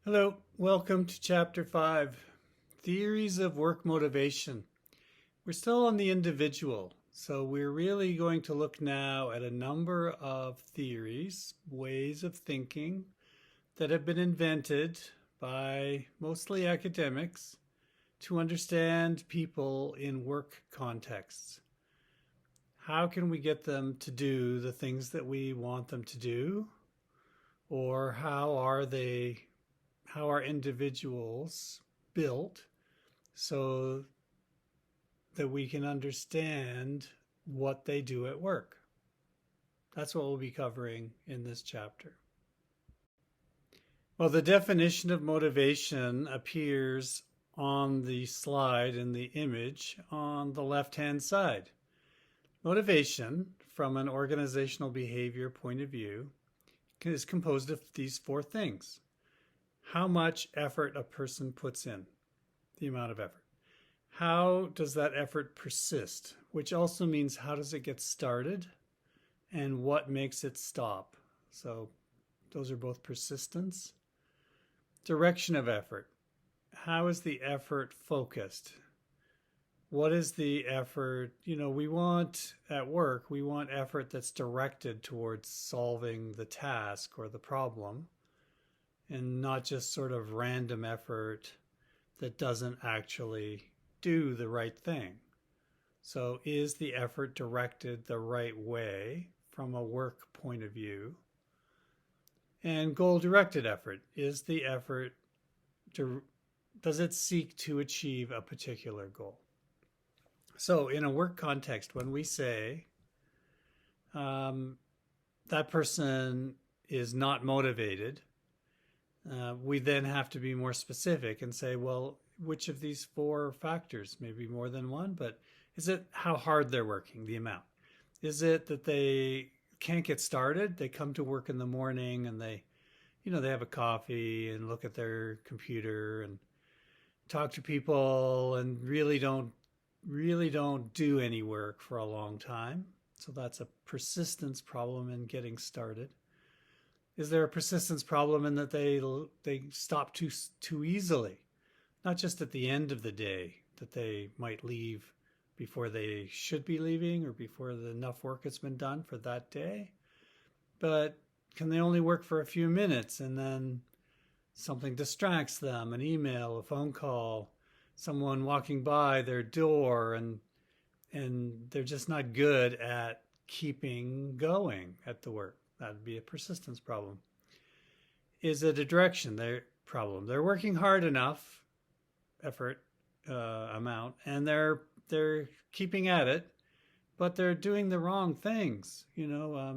Hello, welcome to Chapter 5 Theories of Work Motivation. We're still on the individual, so we're really going to look now at a number of theories, ways of thinking that have been invented by mostly academics to understand people in work contexts. How can we get them to do the things that we want them to do? Or how are individuals built so that we can understand what they do at work? That's what we'll be covering in this chapter. Well, the definition of motivation appears on the slide in the image on the left-hand side. Motivation, from an organizational behavior point of view, is composed of these four things. How much effort a person puts in, the amount of effort. How does that effort persist, which also means how does it get started and what makes it stop. So those are both persistence. Direction of effort. How is the effort focused? What is the effort? We want at work, we want effort that's directed towards solving the task or the problem, and not just sort of random effort that doesn't actually do the right thing. So is the effort directed the right way from a work point of view? And goal-directed effort. Is the effort, does it seek to achieve a particular goal? So in a work context, when we say that person is not motivated, we then have to be more specific and say, well, which of these four factors, maybe more than one, but is it how hard they're working, the amount? Is it that they can't get started? They come to work in the morning and they have a coffee and look at their computer and talk to people and really don't do any work for a long time. So that's a persistence problem in getting started. Is there a persistence problem in that they stop too easily? Not just at the end of the day that they might leave before they should be leaving or before enough work has been done for that day, but can they only work for a few minutes and then something distracts them, an email, a phone call, someone walking by their door, and they're just not good at keeping going at the work? That'd be a persistence problem. Is it a direction problem? They're working hard enough, effort amount, and they're keeping at it, but they're doing the wrong things.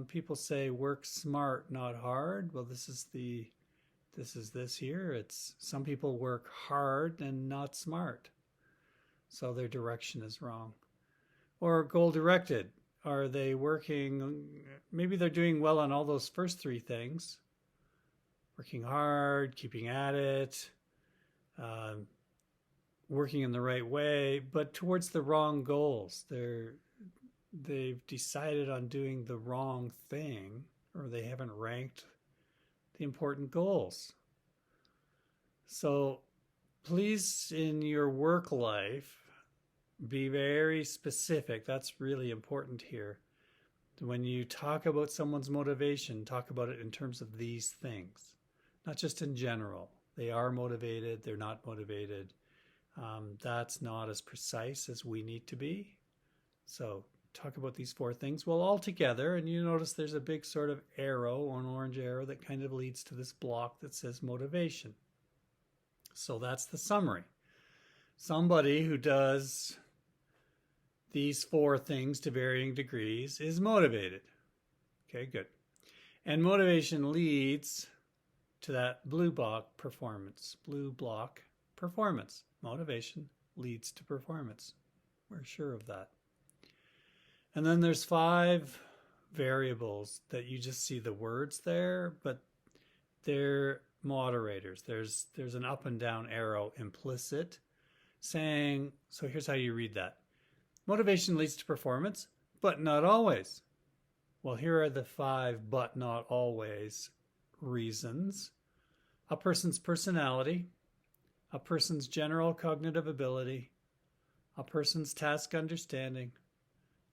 People say work smart, not hard. Well, this is this here. It's some people work hard and not smart, so their direction is wrong. Or goal directed. Are they working? Maybe they're doing well on all those first three things. Working hard, keeping at it, working in the right way, but towards the wrong goals. They've decided on doing the wrong thing, or they haven't ranked the important goals. So please, in your work life, be very specific. That's really important here. When you talk about someone's motivation, talk about it in terms of these things, not just in general. They are motivated, they're not motivated. That's not as precise as we need to be. So talk about these four things. Well, all together, and you notice there's a big sort of arrow, an orange arrow that kind of leads to this block that says motivation. So that's the summary. Somebody who does these four things to varying degrees is motivated. Okay, good. And motivation leads to that blue block performance. Blue block performance. Motivation leads to performance. We're sure of that. And then there's 5 variables that you just see the words there, but they're moderators. There's an up and down arrow implicit saying, so here's how you read that. Motivation leads to performance, but not always. Well, here are the 5 but not always reasons. a person's personality, a person's general cognitive ability, a person's task understanding,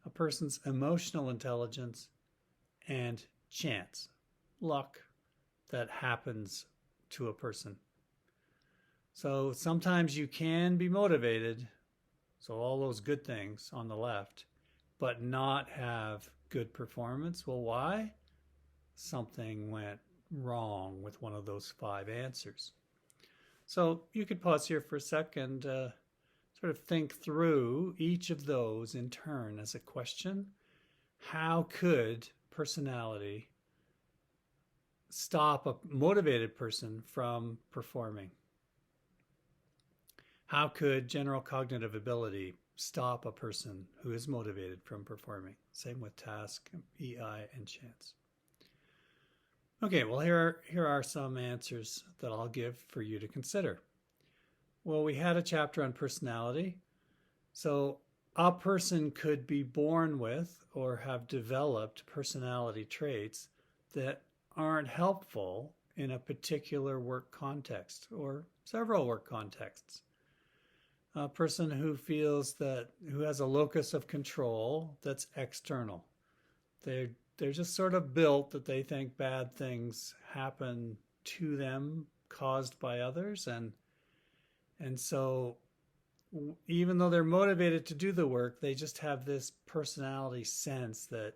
a person's emotional intelligence, and chance, luck that happens to a person. So sometimes you can be motivated, so all those good things on the left, but not have good performance. Well, why? Something went wrong with one of those 5 answers. So you could pause here for a second, sort of think through each of those in turn as a question. How could personality stop a motivated person from performing? How could general cognitive ability stop a person who is motivated from performing? Same with task, EI, and chance. Okay, well, here are some answers that I'll give for you to consider. Well, we had a chapter on personality. So a person could be born with or have developed personality traits that aren't helpful in a particular work context or several work contexts. A person who who has a locus of control that's external. They're just sort of built that they think bad things happen to them caused by others, and so even though they're motivated to do the work, they just have this personality sense that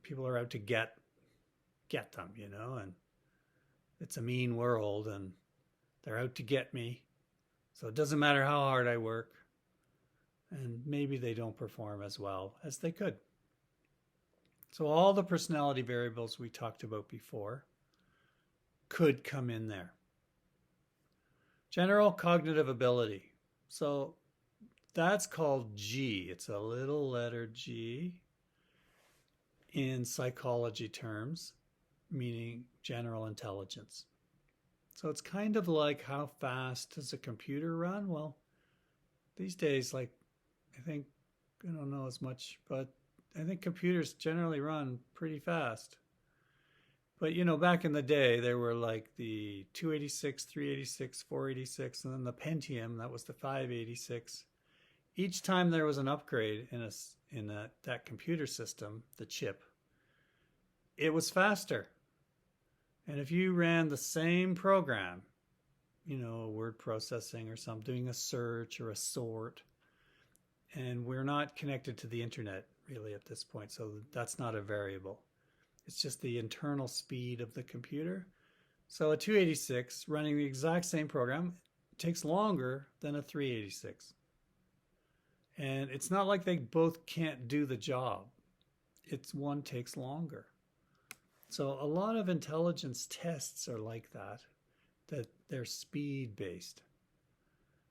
people are out to get them, and it's a mean world and they're out to get me. So it doesn't matter how hard I work, and maybe they don't perform as well as they could. So all the personality variables we talked about before could come in there. General cognitive ability. So that's called G. It's a little letter G in psychology terms, meaning general intelligence. So it's kind of like, how fast does a computer run? Well, these days, I don't know as much, but I think computers generally run pretty fast. But, back in the day, there were like the 286, 386, 486, and then the Pentium, that was the 586. Each time there was an upgrade in that computer system, the chip, it was faster. And if you ran the same program, word processing or something, doing a search or a sort, and we're not connected to the internet really at this point, so that's not a variable. It's just the internal speed of the computer. So a 286 running the exact same program takes longer than a 386. And it's not like they both can't do the job. It's one takes longer. So a lot of intelligence tests are like that they're speed-based.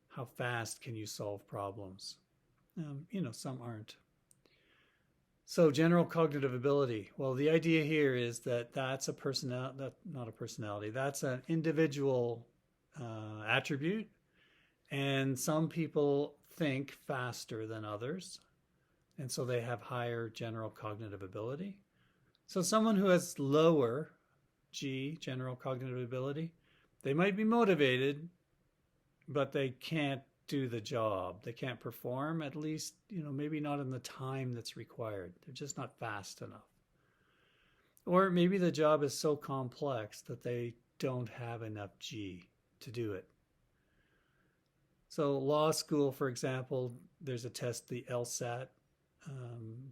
How fast can you solve problems? Some aren't. So general cognitive ability. Well, the idea here is that's not a personality. That's an individual attribute, and some people think faster than others, and so they have higher general cognitive ability. So someone who has lower G, general cognitive ability, they might be motivated, but they can't do the job. They can't perform, at least, maybe not in the time that's required. They're just not fast enough. Or maybe the job is so complex that they don't have enough G to do it. So law school, for example, there's a test, the LSAT.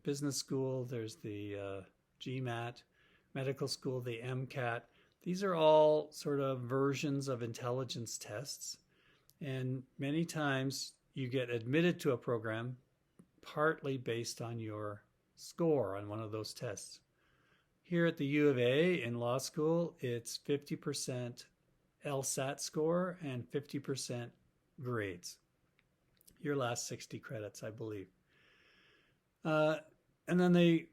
Business school, there's the GMAT. Medical school, the MCAT. These are all sort of versions of intelligence tests. And many times you get admitted to a program partly based on your score on one of those tests. Here at the U of A in law school, it's 50% LSAT score and 50% grades. Your last 60 credits, I believe. And then they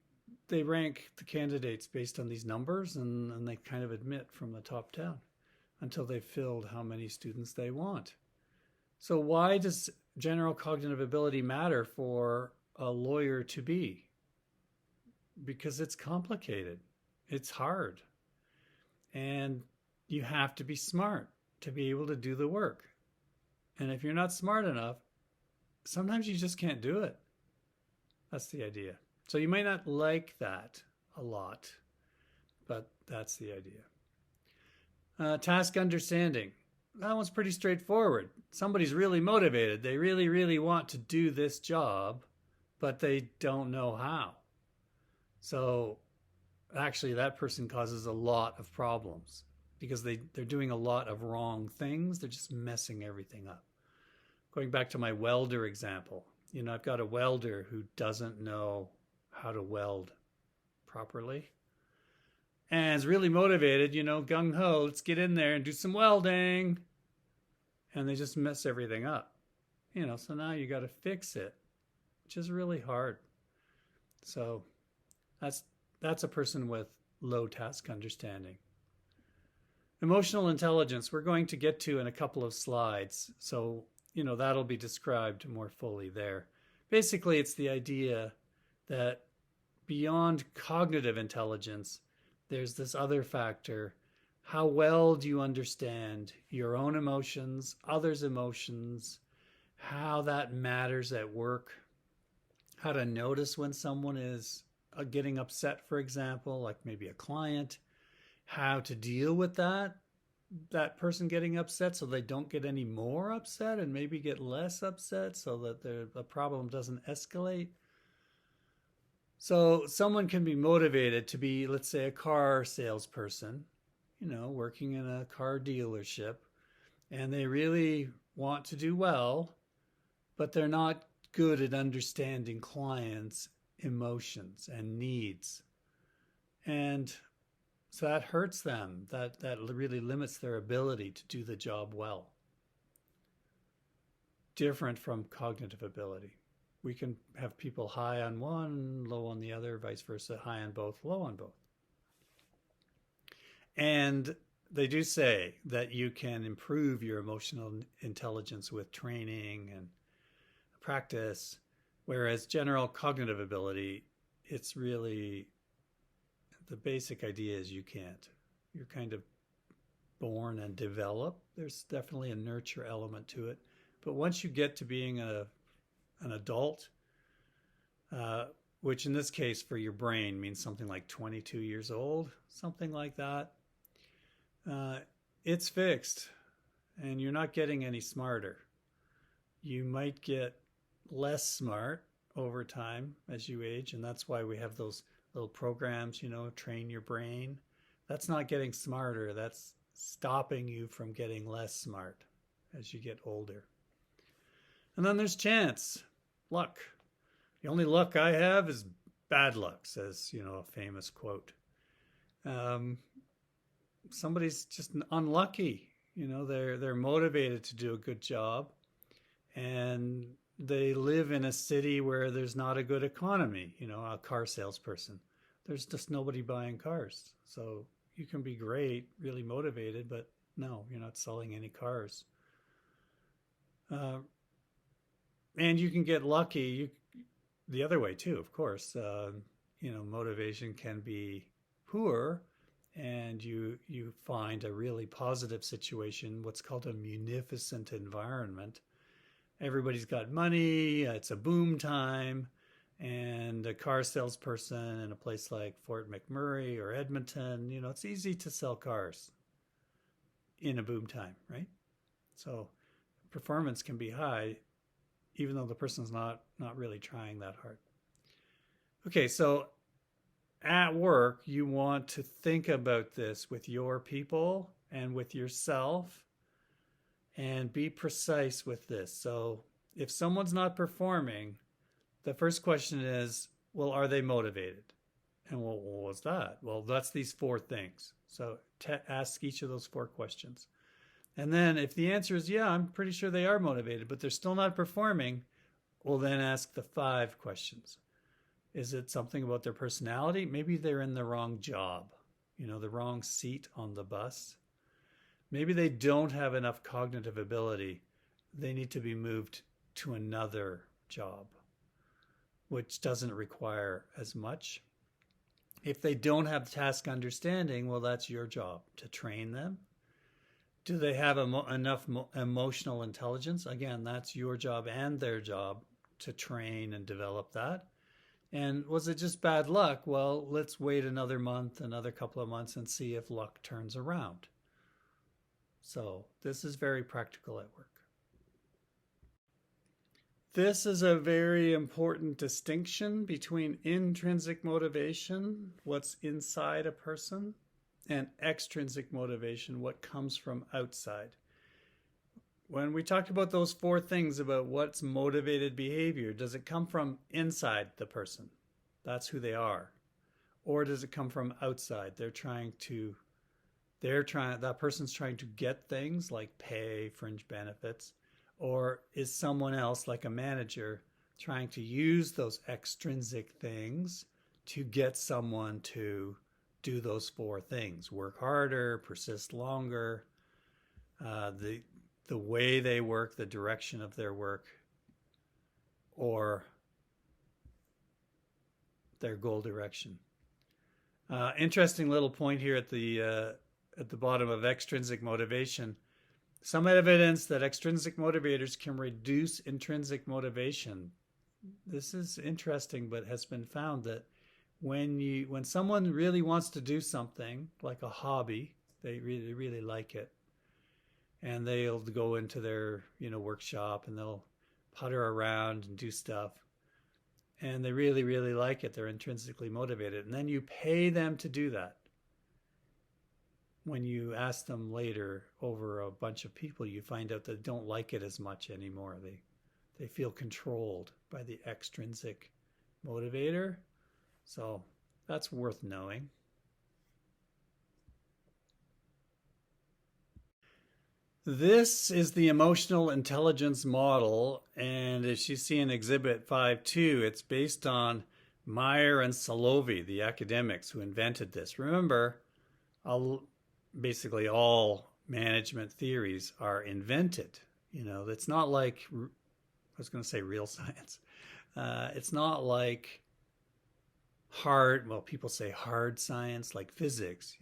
rank the candidates based on these numbers, and they kind of admit from the top down until they've filled how many students they want. So why does general cognitive ability matter for a lawyer to be? Because it's complicated. It's hard. And You have to be smart to be able to do the work. And if you're not smart enough, sometimes you just can't do it. That's the idea. So you might not like that a lot, but that's the idea. Task understanding. That one's pretty straightforward. Somebody's really motivated. They really, really want to do this job, but they don't know how. So actually, that person causes a lot of problems because they're doing a lot of wrong things. They're just messing everything up. Going back to my welder example, I've got a welder who doesn't know how to weld properly and is really motivated, gung-ho, let's get in there and do some welding. And they just mess everything up. So now you got to fix it, which is really hard. So that's a person with low task understanding. Emotional intelligence, we're going to get to in a couple of slides. So, that'll be described more fully there. Basically, it's the idea that beyond cognitive intelligence, there's this other factor. How well do you understand your own emotions, others' emotions, how that matters at work, how to notice when someone is getting upset, for example, like maybe a client, how to deal with that person getting upset so they don't get any more upset and maybe get less upset so that the problem doesn't escalate. So someone can be motivated to be, let's say, a car salesperson, working in a car dealership, and they really want to do well, but they're not good at understanding clients' emotions and needs. And so that hurts them. That really limits their ability to do the job well. Different from cognitive ability. We can have people high on one, low on the other, vice versa, high on both, low on both. And they do say that you can improve your emotional intelligence with training and practice, whereas general cognitive ability, it's really, the basic idea is you can't. You're kind of born and develop. There's definitely a nurture element to it. But once you get to being an adult, which in this case for your brain means something like 22 years old, something like that, it's fixed and you're not getting any smarter. You might get less smart over time as you age, and that's why we have those little programs, train your brain. That's not getting smarter. That's stopping you from getting less smart as you get older. And then there's chance, luck. The only luck I have is bad luck, says, a famous quote. Somebody's just unlucky. They're motivated to do a good job, and they live in a city where there's not a good economy. A car salesperson, there's just nobody buying cars. So you can be great, really motivated, but no, you're not selling any cars. And you can get lucky the other way too, of course. Motivation can be poor, and you find a really positive situation, what's called a munificent environment. Everybody's got money, it's a boom time, and a car salesperson in a place like Fort McMurray or Edmonton, it's easy to sell cars in a boom time, right? So performance can be high, even though the person's not really trying that hard. Okay, so at work, you want to think about this with your people and with yourself and be precise with this. So if someone's not performing, the first question is, well, are they motivated? And well, what's that? Well, that's these 4 things. So ask each of those 4 questions. And then if the answer is, yeah, I'm pretty sure they are motivated, but they're still not performing, we'll then ask the 5 questions. Is it something about their personality? Maybe they're in the wrong job, the wrong seat on the bus. Maybe they don't have enough cognitive ability. They need to be moved to another job, which doesn't require as much. If they don't have task understanding, well, that's your job to train them Do they have enough emotional intelligence? Again, that's your job and their job to train and develop that. And was it just bad luck? Well, let's wait another month, another couple of months, and see if luck turns around. So this is very practical at work. This is a very important distinction between intrinsic motivation, what's inside a person, and extrinsic motivation, what comes from outside. When we talked about those four things about what's motivated behavior, does it come from inside the person? That's who they are. Or does it come from outside? That person's trying to get things like pay, fringe benefits, or is someone else, like a manager, trying to use those extrinsic things to get someone to do those four things: work harder, persist longer, the way they work, the direction of their work, or their goal direction. Interesting little point here at the bottom of extrinsic motivation. Some evidence that extrinsic motivators can reduce intrinsic motivation. This is interesting, but has been found that when someone really wants to do something like a hobby, they really like it, and they'll go into their workshop and they'll putter around and do stuff, and they really like it, they're intrinsically motivated, and then you pay them to do that. When you ask them later over a bunch of people, you find out that they don't like it as much anymore. They feel controlled by the extrinsic motivator. So that's worth knowing. This is the emotional intelligence model, and as you see in Exhibit 5.2, it's based on Meyer and Salovey, the academics who invented this. Remember, basically all management theories are invented. It's not like, I was going to say real science. It's not like people say hard science like physics.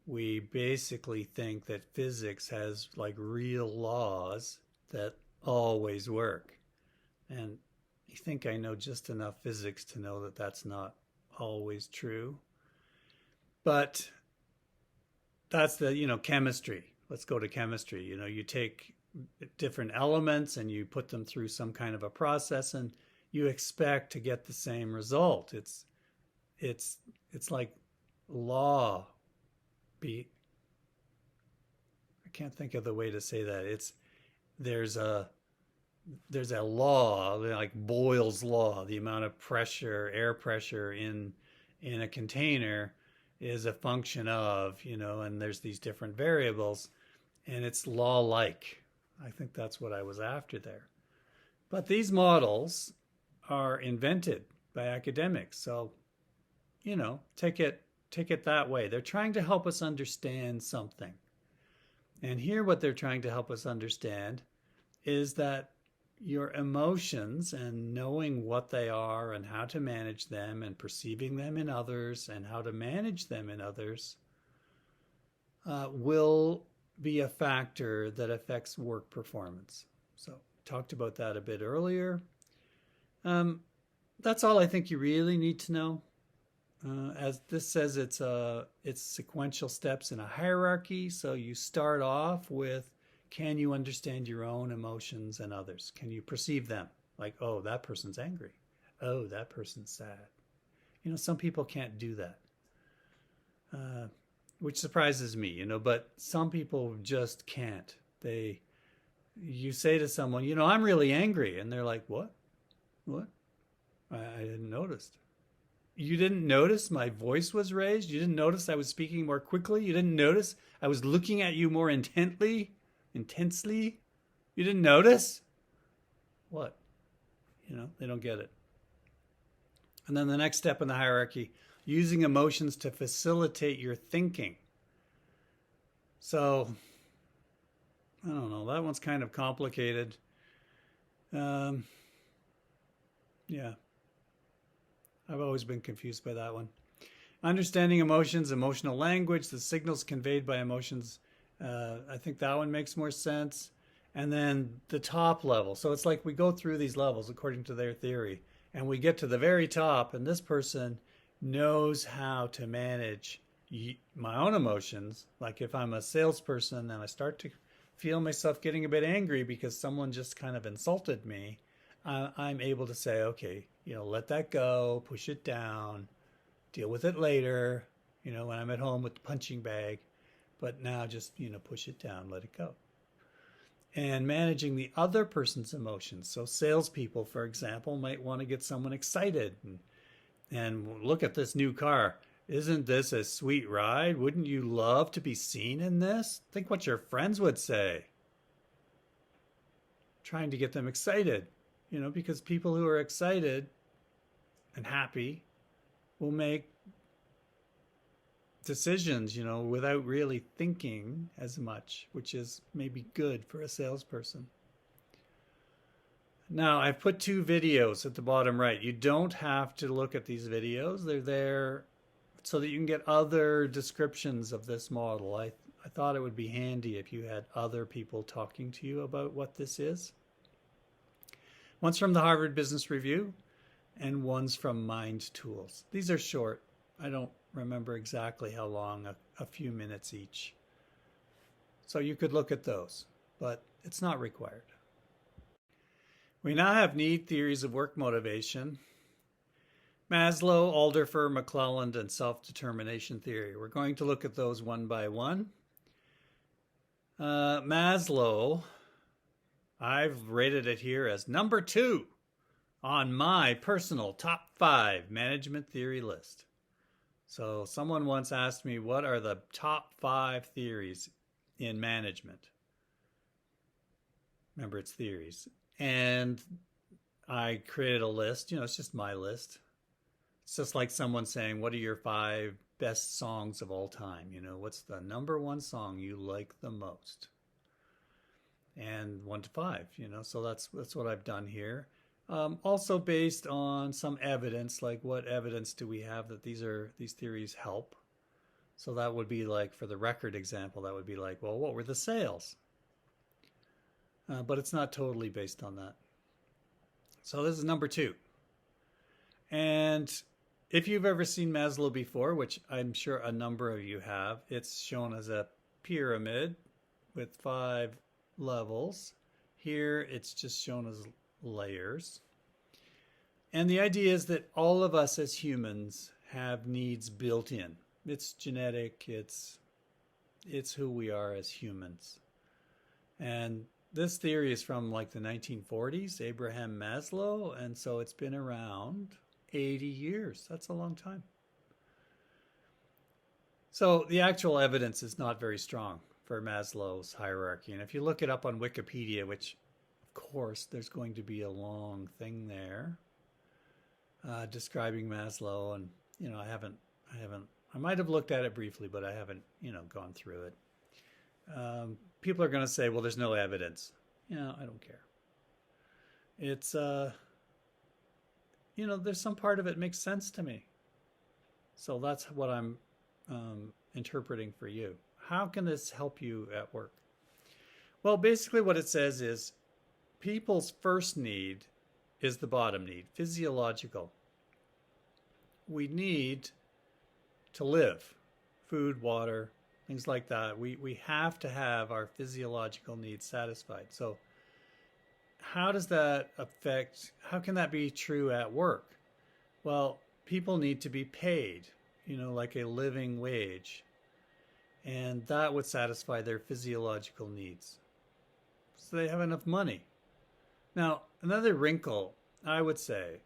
We basically think that physics has like real laws that always work. And I think I know just enough physics to know that that's not always true. But that's the, chemistry. Let's go to chemistry. You take different elements and you put them through some kind of a process and you expect to get the same result. It's like law. I can't think of the way to say that. There's a law, like Boyle's law. The amount of pressure, air pressure in a container is a function of, and there's these different variables, and it's law-like. I think that's what I was after there. But these models are invented by academics, so take it that way. They're trying to help us understand something. And here what they're trying to help us understand is that your emotions and knowing what they are and how to manage them and perceiving them in others and how to manage them in others will be a factor that affects work performance. So talked about that a bit earlier. That's all I think you really need to know. As this says, it's sequential steps in a hierarchy. So you start off with, can you understand your own emotions and others? Can you perceive them? Like, oh, that person's angry. Oh, that person's sad. Some people can't do that, which surprises me, but some people just can't. You say to someone, I'm really angry. And they're like, what? What? I didn't notice. You didn't notice my voice was raised? You didn't notice I was speaking more quickly? You didn't notice I was looking at you more intensely? You didn't notice? What? They don't get it. And then the next step in the hierarchy, using emotions to facilitate your thinking. So, I don't know. That one's kind of complicated. Yeah. I've always been confused by that one. Understanding emotions, emotional language, the signals conveyed by emotions I think that one makes more sense. And then the top level. So it's like we go through these levels according to their theory, and we get to the very top, and this person knows how to manage my own emotions. Like if I'm a salesperson and I start to feel myself getting a bit angry because someone just kind of insulted me, I'm able to say, okay, let that go, push it down, deal with it later, when I'm at home with the punching bag. But now just, push it down, let it go. And managing the other person's emotions. So salespeople, for example, might want to get someone excited and look at this new car. Isn't this a sweet ride? Wouldn't you love to be seen in this? Think what your friends would say. Trying to get them excited, because people who are excited and happy will make decisions, without really thinking as much, which is maybe good for a salesperson. Now, I've put 2 videos at the bottom right. You don't have to look at these videos. They're there so that you can get other descriptions of this model. I thought it would be handy if you had other people talking to you about what this is. One's from the Harvard Business Review and one's from Mind Tools. These are short. I don't remember exactly how long, a few minutes each. So you could look at those, but it's not required. We now have need theories of work motivation. Maslow, Alderfer, McClelland, and self-determination theory. We're going to look at those one by one. Maslow, I've rated it here as number 2 on my personal top 5 management theory list. So someone once asked me, what are the top 5 theories in management? Remember, it's theories. And I created a list. It's just my list. It's just like someone saying, what are your 5 best songs of all time? What's the number 1 song you like the most? And 1 to 5, so that's what I've done here. Also based on some evidence, like what evidence do we have that these theories help? So that would be like, for the record example, that would be like, well, what were the sales? But it's not totally based on that. So this is number 2. And if you've ever seen Maslow before, which I'm sure a number of you have, it's shown as a pyramid with 5 levels. Here it's just shown as layers. And the idea is that all of us as humans have needs built in. It's genetic, it's who we are as humans. And this theory is from like the 1940s, Abraham Maslow, and so it's been around 80 years. That's a long time. So the actual evidence is not very strong for Maslow's hierarchy. And if you look it up on Wikipedia, which of course there's going to be a long thing there describing Maslow, and I might have looked at it briefly, but I haven't gone through it. People are going to say, well, there's no evidence. I don't care. It's there's some part of it makes sense to me. So that's what I'm interpreting for you. How can this help you at work? Well, basically what it says is people's first need is the bottom need, physiological. We need to live, food, water, things like that. We have to have our physiological needs satisfied. So how does that affect, how can that be true at work? Well, people need to be paid, like a living wage. And that would satisfy their physiological needs. So they have enough money. Now, another wrinkle, I would say,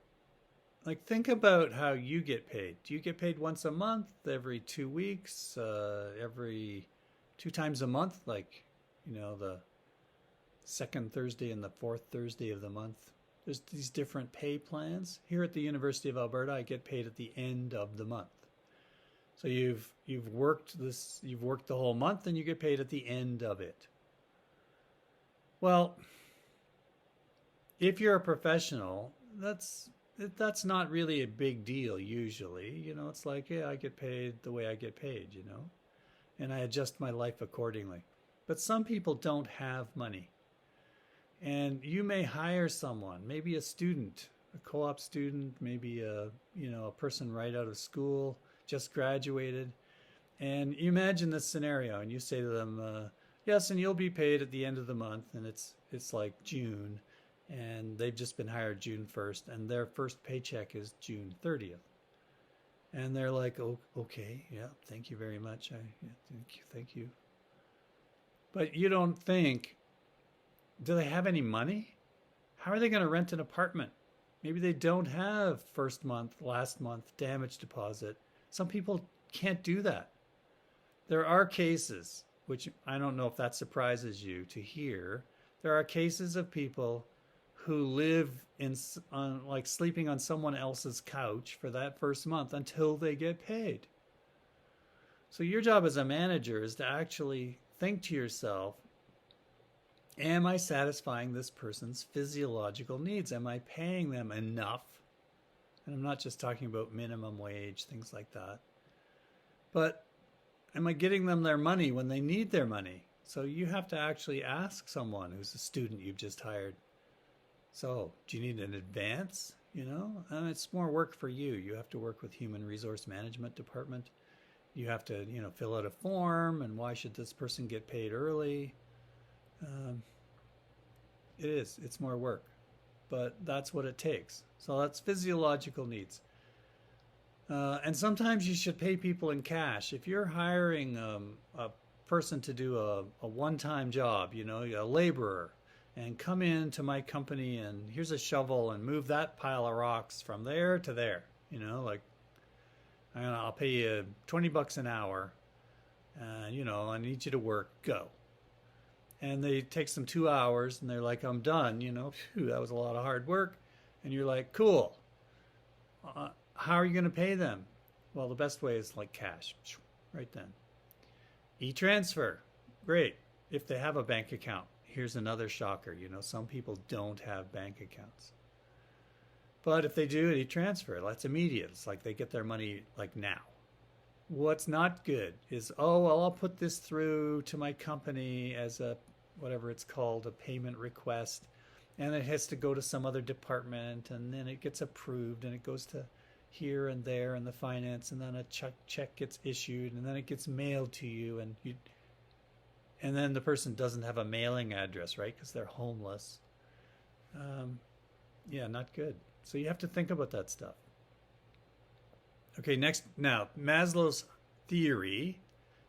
like think about how you get paid. Do you get paid once a month, every 2 weeks, every 2 times a month? Like, the second Thursday and the fourth Thursday of the month. There's these different pay plans. Here at the University of Alberta, I get paid at the end of the month. So you've worked the whole month and you get paid at the end of it. Well, if you're a professional, that's not really a big deal usually. It's like, yeah, I get paid the way I get paid, and I adjust my life accordingly. But some people don't have money. And you may hire someone, maybe a student, a co-op student, maybe a person right out of school, just graduated. And you imagine this scenario and you say to them, yes, and you'll be paid at the end of the month, and it's like June, and they've just been hired June 1st, and their first paycheck is June 30th. And they're like, oh, okay, yeah, thank you very much. Thank you. But you don't think, do they have any money? How are they going to rent an apartment? Maybe they don't have first month, last month damage deposit. Some people can't do that. There are cases, which I don't know if that surprises you to hear, there are cases of people who live like sleeping on someone else's couch for that first month until they get paid. So your job as a manager is to actually think to yourself, am I satisfying this person's physiological needs? Am I paying them enough? And I'm not just talking about minimum wage, things like that. But am I getting them their money when they need their money? So you have to actually ask someone who's a student you've just hired, so do you need an advance? And it's more work for you. You have to work with human resource management department. You have to, fill out a form, and why should this person get paid early? It's more work, but that's what it takes. So that's physiological needs. And sometimes you should pay people in cash. If you're hiring a person to do a one-time job, a laborer, and come into my company and here's a shovel and move that pile of rocks from there to there, I'll pay you $20 an hour, I need you to work, go. And they takes them 2 hours and they're like, I'm done, phew, that was a lot of hard work. And you're like, cool. How are you going to pay them? Well, the best way is like cash, right then. E-transfer, great. If they have a bank account. Here's another shocker. Some people don't have bank accounts. But if they do an e-transfer, that's immediate. It's like they get their money like now. What's not good is, I'll put this through to my company as a, whatever it's called, a payment request. And it has to go to some other department, and then it gets approved, and it goes to here and there in the finance, and then a check gets issued, and then it gets mailed to you, and then the person doesn't have a mailing address, right? Because they're homeless. Not good. So you have to think about that stuff. Okay, next. Now, Maslow's theory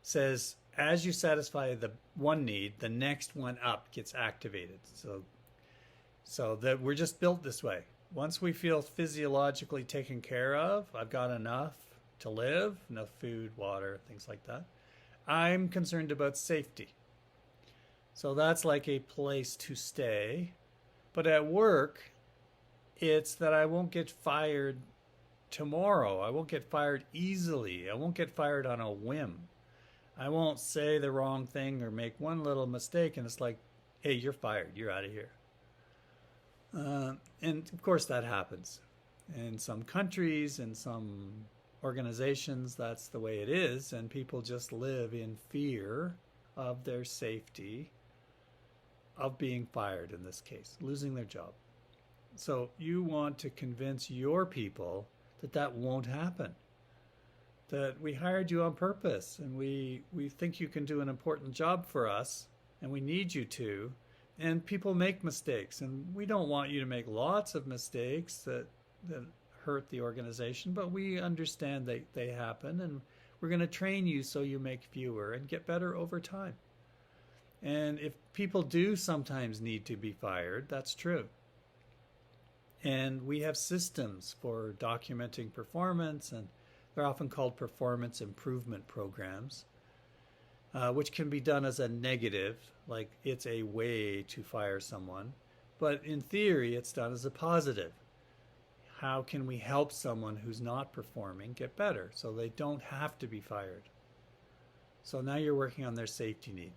says as you satisfy the one need, the next one up gets activated. So that we're just built this way. Once we feel physiologically taken care of, I've got enough to live, enough food, water, things like that, I'm concerned about safety. So that's like a place to stay. But at work, it's that I won't get fired tomorrow. I won't get fired easily. I won't get fired on a whim. I won't say the wrong thing or make one little mistake and it's like, hey, you're fired. You're out of here. And of course that happens. In some countries, in some organizations, that's the way it is. And people just live in fear of their safety, of being fired in this case, losing their job. So you want to convince your people that that won't happen, that we hired you on purpose and we think you can do an important job for us and we need you to. And people make mistakes, and we don't want you to make lots of mistakes that hurt the organization, but we understand they happen, and we're going to train you so you make fewer and get better over time. And if people do sometimes need to be fired, that's true. And we have systems for documenting performance, and they're often called performance improvement programs, which can be done as a negative, like it's a way to fire someone. But in theory, it's done as a positive. How can we help someone who's not performing get better so they don't have to be fired? So now you're working on their safety need.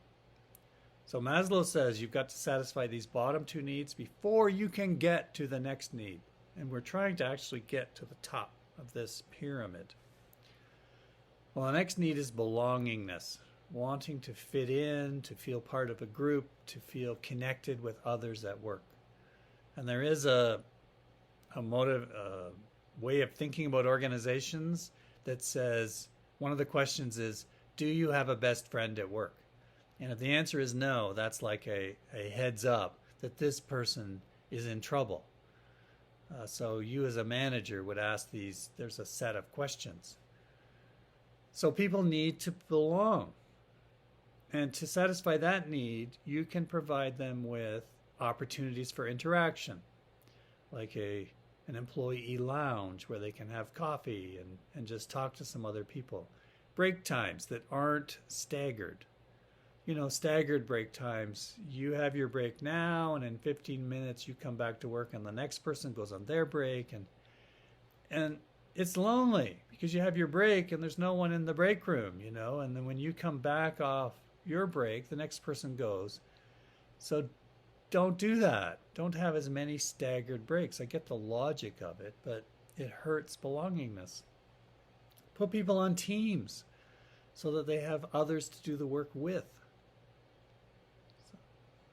So Maslow says you've got to satisfy these bottom two needs before you can get to the next need. And we're trying to actually get to the top of this pyramid. Well, the next need is belongingness. wanting to fit in, to feel part of a group, to feel connected with others at work. And there is a way of thinking about organizations that says one of the questions is, do you have a best friend at work? And if the answer is no, that's like a heads up that this person is in trouble. So you as a manager would ask these, there's a set of questions. So people need to belong. And to satisfy that need, you can provide them with opportunities for interaction, like an employee lounge where they can have coffee and just talk to some other people. Break times that aren't staggered. Staggered break times, you have your break now, and in 15 minutes you come back to work and the next person goes on their break. And it's lonely because you have your break and there's no one in the break room, and then when you come back off your break, the next person goes. So don't do that. Don't have as many staggered breaks. I get the logic of it, but it hurts belongingness. Put people on teams so that they have others to do the work with.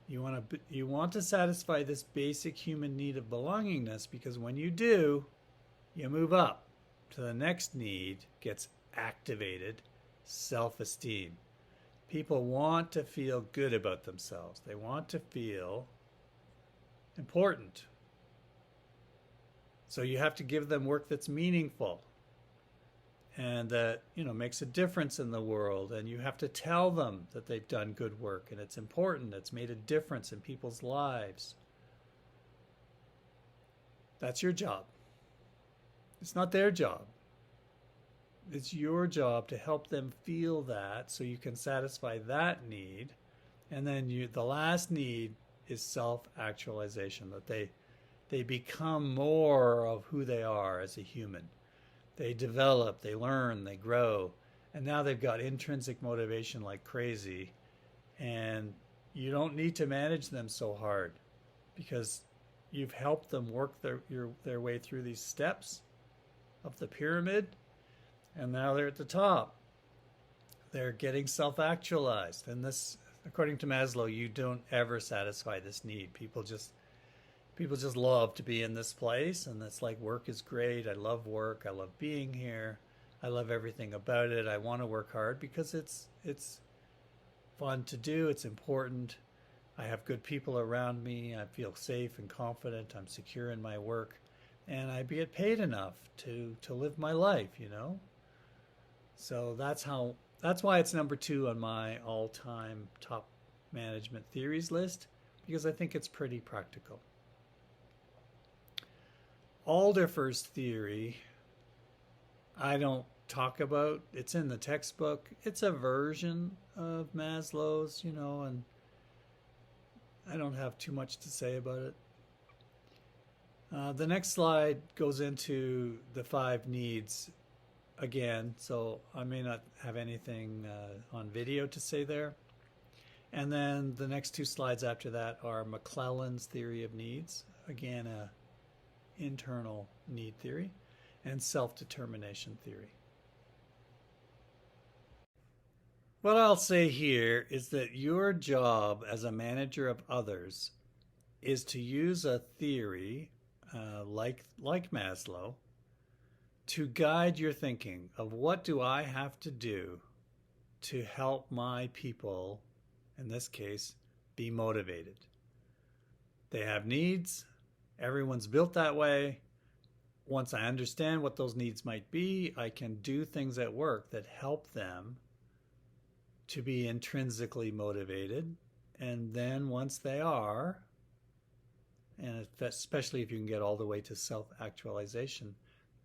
You want to satisfy this basic human need of belongingness, because when you do, you move up to the next need, gets activated, self-esteem. People want to feel good about themselves. They want to feel important. So you have to give them work that's meaningful and that, makes a difference in the world. And you have to tell them that they've done good work and it's important. It's made a difference in people's lives. That's your job. It's not their job. It's your job to help them feel that so you can satisfy that need. And then the last need is self-actualization, that they become more of who they are as a human. They develop, they learn, they grow, and now they've got intrinsic motivation like crazy. And you don't need to manage them so hard because you've helped them work their way through these steps of the pyramid. And now they're at the top. They're getting self-actualized. And this, according to Maslow, you don't ever satisfy this need. People just love to be in this place. And it's like, work is great. I love work. I love being here. I love everything about it. I want to work hard because it's fun to do. It's important. I have good people around me. I feel safe and confident. I'm secure in my work. And I get paid enough to live my life, So that's why it's number 2 on my all-time top management theories list, because I think it's pretty practical. Alderfer's theory, I don't talk about. It's in the textbook. It's a version of Maslow's, and I don't have too much to say about it. The next slide goes into the 5 needs again, so I may not have anything on video to say there. And then the next 2 slides after that are McClelland's theory of needs, again, a internal need theory, and self-determination theory. What I'll say here is that your job as a manager of others is to use a theory like Maslow to guide your thinking of what do I have to do to help my people, in this case, be motivated. They have needs. Everyone's built that way. Once I understand what those needs might be, I can do things at work that help them to be intrinsically motivated. And then once they are, and especially if you can get all the way to self-actualization,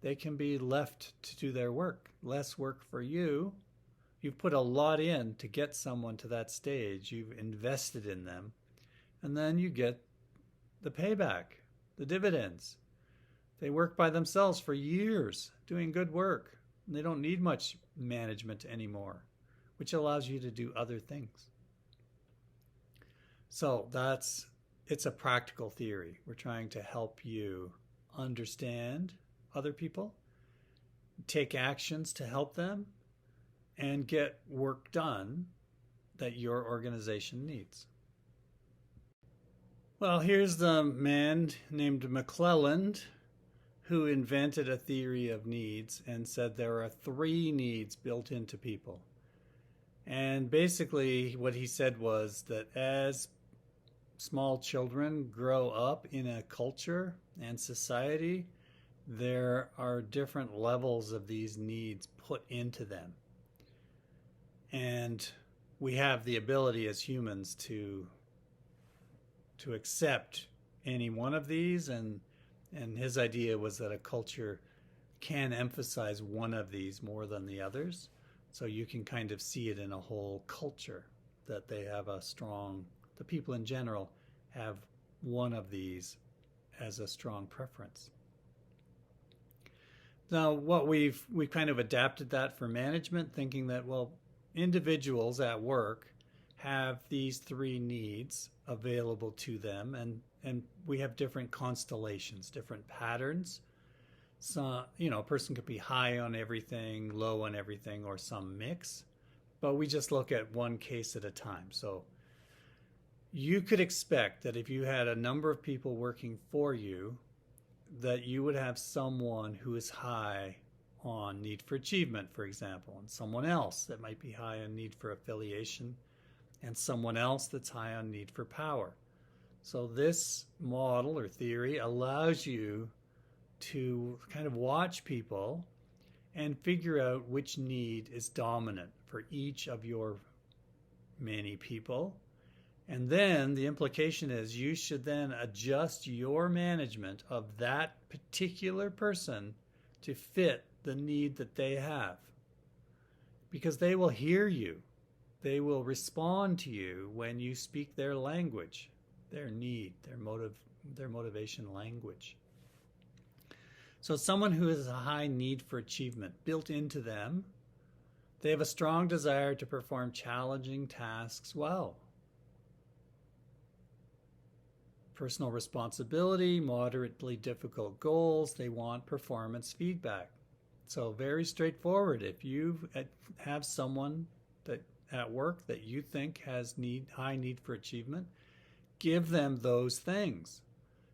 they can be left to do their work. Less work for you. You've put a lot in to get someone to that stage. You've invested in them. And then you get the payback, the dividends. They work by themselves for years doing good work. And they don't need much management anymore, which allows you to do other things. So it's a practical theory. We're trying to help you understand other people, take actions to help them, and get work done that your organization needs. Well, here's the man named McClelland who invented a theory of needs and said there are 3 needs built into people. And basically what he said was that as small children grow up in a culture and society, there are different levels of these needs put into them. And we have the ability as humans to accept any one of these, and his idea was that a culture can emphasize one of these more than the others. So you can kind of see it in a whole culture that they have the people in general have one of these as a strong preference. Now, we've kind of adapted that for management, thinking that, well, individuals at work have these 3 needs available to them, and we have different constellations, different patterns. So, a person could be high on everything, low on everything, or some mix, but we just look at one case at a time. So you could expect that if you had a number of people working for you, that you would have someone who is high on need for achievement, for example, and someone else that might be high on need for affiliation, and someone else that's high on need for power. So this model or theory allows you to kind of watch people and figure out which need is dominant for each of your many people. And then the implication is you should then adjust your management of that particular person to fit the need that they have. Because they will hear you. They will respond to you when you speak their language, their need, their motivation language. So someone who has a high need for achievement built into them, they have a strong desire to perform challenging tasks well. Personal responsibility, moderately difficult goals, they want performance feedback. So very straightforward. If you have someone that at work that you think has high need for achievement, give them those things.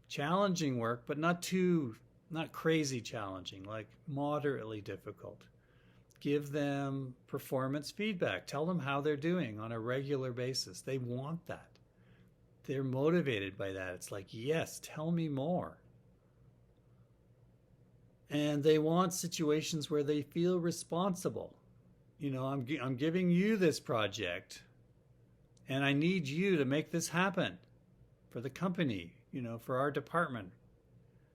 Challenging work, but not crazy challenging, like moderately difficult. Give them performance feedback. Tell them how they're doing on a regular basis. They want that. They're motivated by that. It's like, yes, tell me more. And they want situations where they feel responsible. I'm giving you this project, and I need you to make this happen for the company, for our department,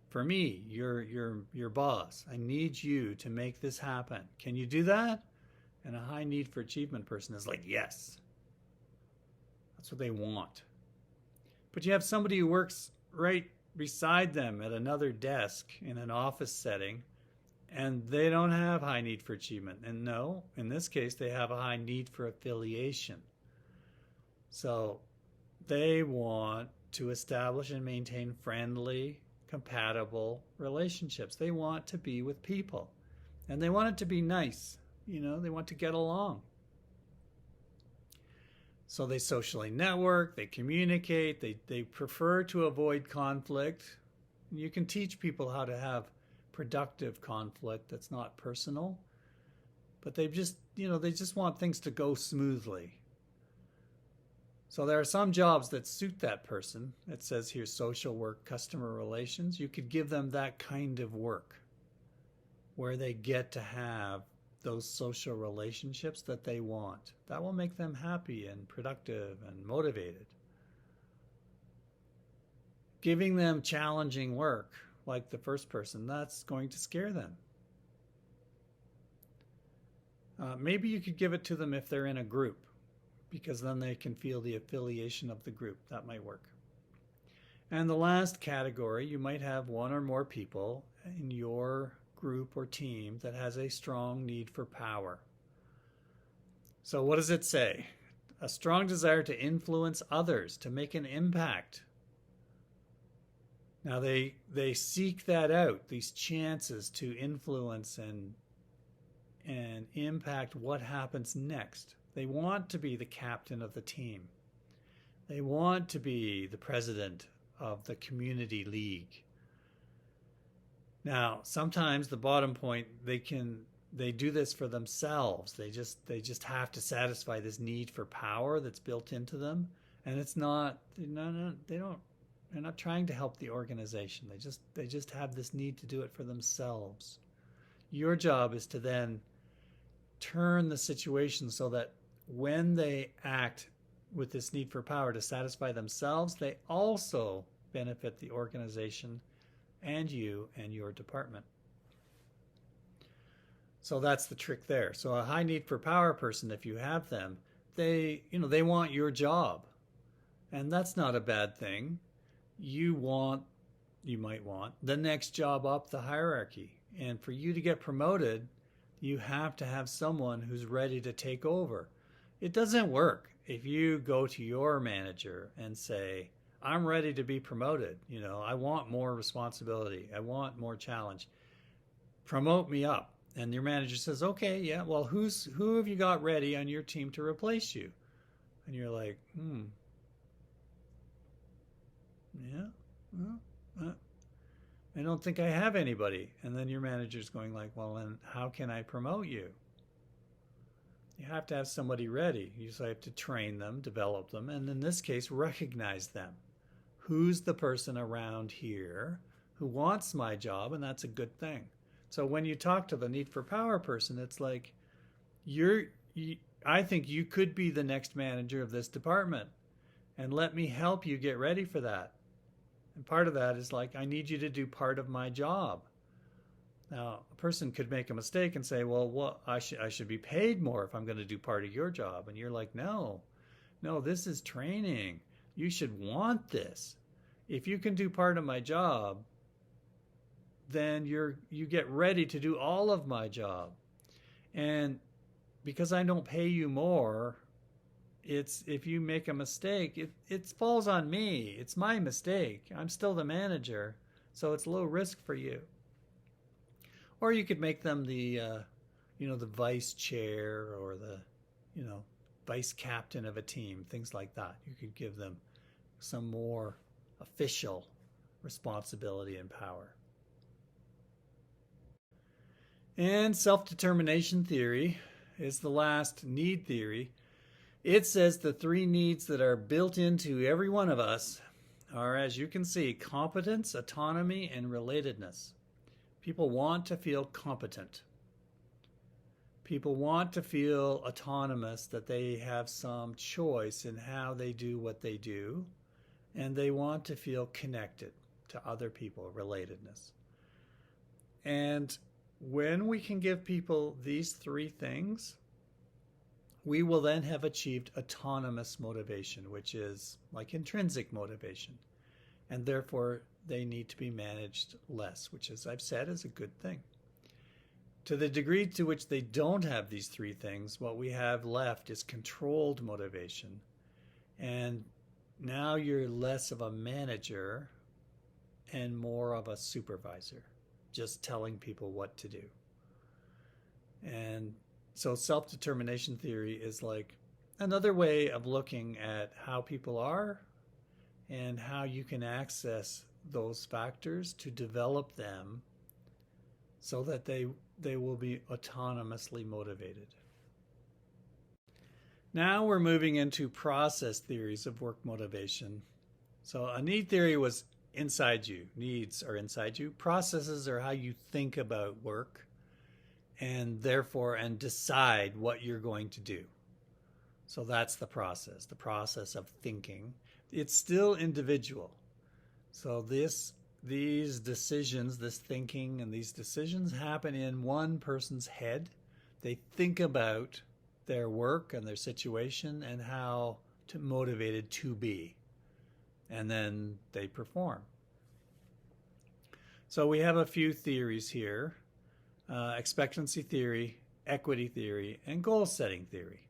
for me, your boss. I need you to make this happen. Can you do that? And a high need for achievement person is like, yes. That's what they want. But you have somebody who works right beside them at another desk in an office setting, and they don't have high need for achievement. And no, in this case, they have a high need for affiliation. So they want to establish and maintain friendly, compatible relationships. They want to be with people, and they want it to be nice. They want to get along. So they socially network, they communicate, they prefer to avoid conflict. You can teach people how to have productive conflict that's not personal, but they just want things to go smoothly. So there are some jobs that suit that person. It says here social work, customer relations. You could give them that kind of work where they get to have those social relationships that they want. That will make them happy and productive and motivated. Giving them challenging work, like the first person, that's going to scare them. Maybe you could give it to them if they're in a group, because then they can feel the affiliation of the group. That might work. And the last category, you might have one or more people in your group or team that has a strong need for power. So what does it say? A strong desire to influence others, to make an impact. Now they seek that out, these chances to influence and impact what happens next. They want to be the captain of the team. They want to be the president of the community league. Now, sometimes the bottom point, they do this for themselves. They just have to satisfy this need for power that's built into them, and it's not. No, they're not trying to help the organization. They just have this need to do it for themselves. Your job is to then turn the situation so that when they act with this need for power to satisfy themselves, they also benefit the organization and you and your department. So that's the trick there. So a high need for power person, if you have them, they want your job. And that's not a bad thing. You might want the next job up the hierarchy. And for you to get promoted, you have to have someone who's ready to take over. It doesn't work if you go to your manager and say, I'm ready to be promoted. I want more responsibility. I want more challenge. Promote me up. And your manager says, okay, yeah, well, who have you got ready on your team to replace you? And you're like, yeah, well, I don't think I have anybody. And then your manager's going like, well, then how can I promote you? You have to have somebody ready. You just have to train them, develop them, and in this case, recognize them. Who's the person around here who wants my job? And that's a good thing. So when you talk to the need for power person, it's like, I think you could be the next manager of this department, and let me help you get ready for that. And part of that is like, I need you to do part of my job. Now, a person could make a mistake and say, well, I should be paid more if I'm going to do part of your job. And you're like, no, this is training. You should want this. If you can do part of my job, then you get ready to do all of my job. And because I don't pay you more, if you make a mistake, it falls on me. It's my mistake. I'm still the manager, so it's low risk for you. Or you could make them the vice chair or the, vice captain of a team, things like that. You could give them some more official responsibility and power. And self-determination theory is the last need theory. It says the three needs that are built into every one of us are, as you can see, competence, autonomy, and relatedness. People want to feel competent. People want to feel autonomous, that they have some choice in how they do what they do, and they want to feel connected to other people, relatedness. And when we can give people these three things, we will then have achieved autonomous motivation, which is like intrinsic motivation. And therefore, they need to be managed less, which, as I've said, is a good thing. To the degree to which they don't have these three things, what we have left is controlled motivation. And now you're less of a manager and more of a supervisor, just telling people what to do. And so self-determination theory is like another way of looking at how people are and how you can access those factors to develop them so that they will be autonomously motivated. Now we're moving into process theories of work motivation. So a need theory was inside you. Needs are inside you. Processes are how you think about work and decide what you're going to do. So that's the process of thinking. It's still individual. So these decisions, this thinking and these decisions happen in one person's head. They think about their work and their situation and how motivated to be. And then they perform. So we have a few theories here. Expectancy theory, equity theory, and goal setting theory.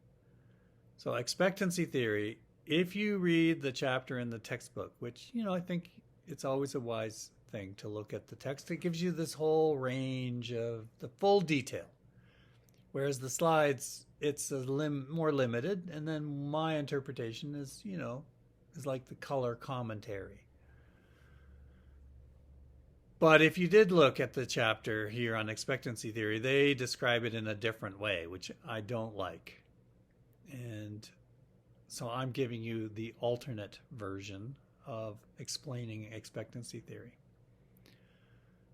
So expectancy theory, if you read the chapter in the textbook, which, I think it's always a wise thing to look at the text, it gives you this whole range of the full detail. Whereas the slides, it's more limited. And then my interpretation is, is like the color commentary. But if you did look at the chapter here on expectancy theory, they describe it in a different way, which I don't like. And so I'm giving you the alternate version of explaining expectancy theory.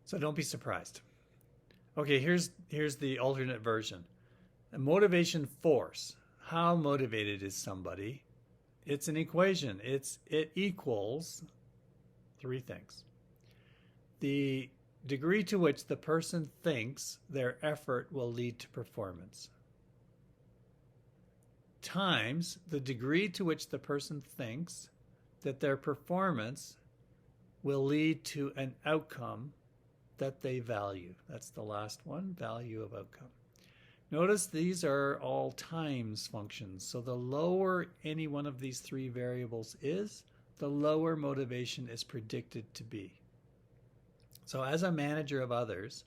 So don't be surprised. Okay, here's the alternate version. A motivation force. How motivated is somebody? It's an equation. It equals three things. The degree to which the person thinks their effort will lead to performance, times the degree to which the person thinks that their performance will lead to an outcome that they value. That's the last one, value of outcome. Notice these are all times functions. So the lower any one of these three variables is, the lower motivation is predicted to be. So as a manager of others,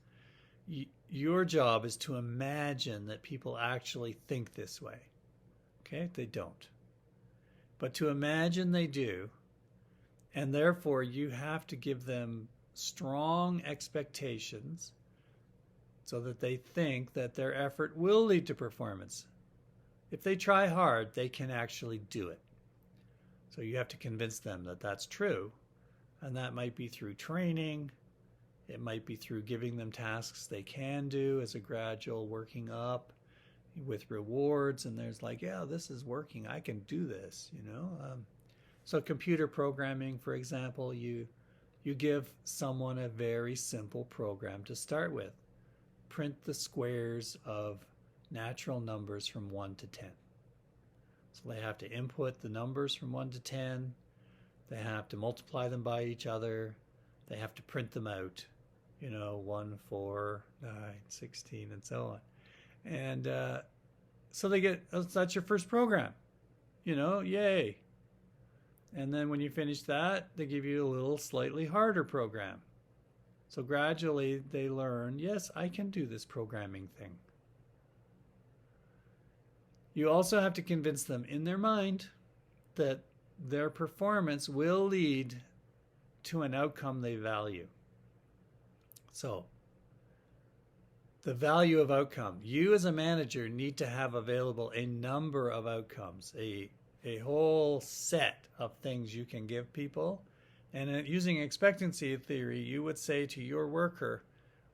your job is to imagine that people actually think this way. Okay? They don't. But to imagine they do, and therefore you have to give them strong expectations so that they think that their effort will lead to performance. If they try hard, they can actually do it. So you have to convince them that that's true. And that might be through training. It might be through giving them tasks they can do as a gradual working up with rewards. And there's like, yeah, this is working. I can do this, So computer programming, for example, you give someone a very simple program to start with. Print the squares of natural numbers from 1 to 10. So they have to input the numbers from 1 to 10. They have to multiply them by each other. They have to print them out. 1, 4, 9, 16, and so on. And so that's your first program. Yay. And then when you finish that, they give you a little slightly harder program. So gradually they learn, yes, I can do this programming thing. You also have to convince them in their mind that their performance will lead to an outcome they value. So, the value of outcome. You as a manager need to have available a number of outcomes, a whole set of things you can give people. And using expectancy theory, you would say to your worker,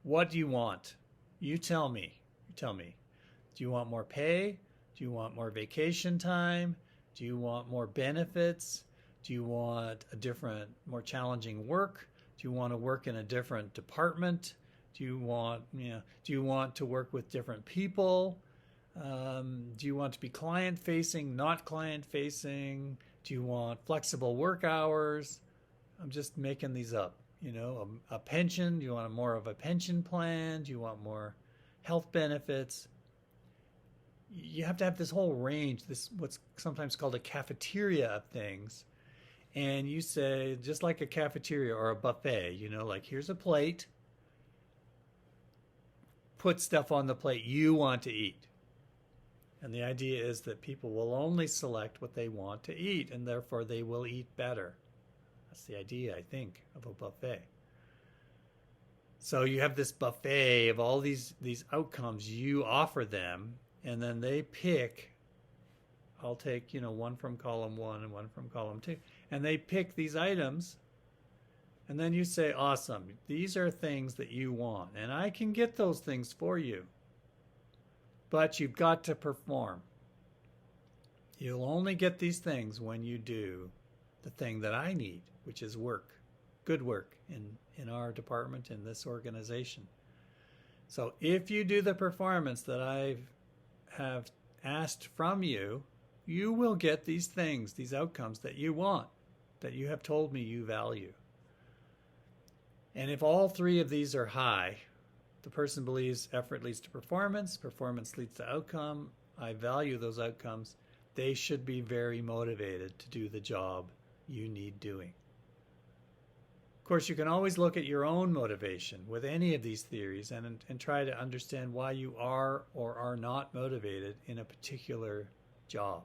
what do you want? You tell me. Do you want more pay? Do you want more vacation time? Do you want more benefits? Do you want a different, more challenging work? Do you want to work in a different department? Do you want to work with different people? Do you want to be client-facing, not client-facing? Do you want flexible work hours? I'm just making these up. A pension. Do you want more of a pension plan? Do you want more health benefits? You have to have this whole range, this what's sometimes called a cafeteria of things. And you say, just like a cafeteria or a buffet, like here's a plate. Put stuff on the plate you want to eat. And the idea is that people will only select what they want to eat, and therefore they will eat better. That's the idea, I think, of a buffet. So you have this buffet of all these outcomes you offer them, and then they pick. I'll take, one from column 1 and one from column 2. And they pick these items, and then you say, awesome, these are things that you want, and I can get those things for you. But you've got to perform. You'll only get these things when you do the thing that I need, which is work, good work in our department, in this organization. So if you do the performance that I have asked from you, you will get these things, these outcomes that you want, that you have told me you value. And if all three of these are high, the person believes effort leads to performance, performance leads to outcome, I value those outcomes, they should be very motivated to do the job you need doing. Of course, you can always look at your own motivation with any of these theories and try to understand why you are or are not motivated in a particular job.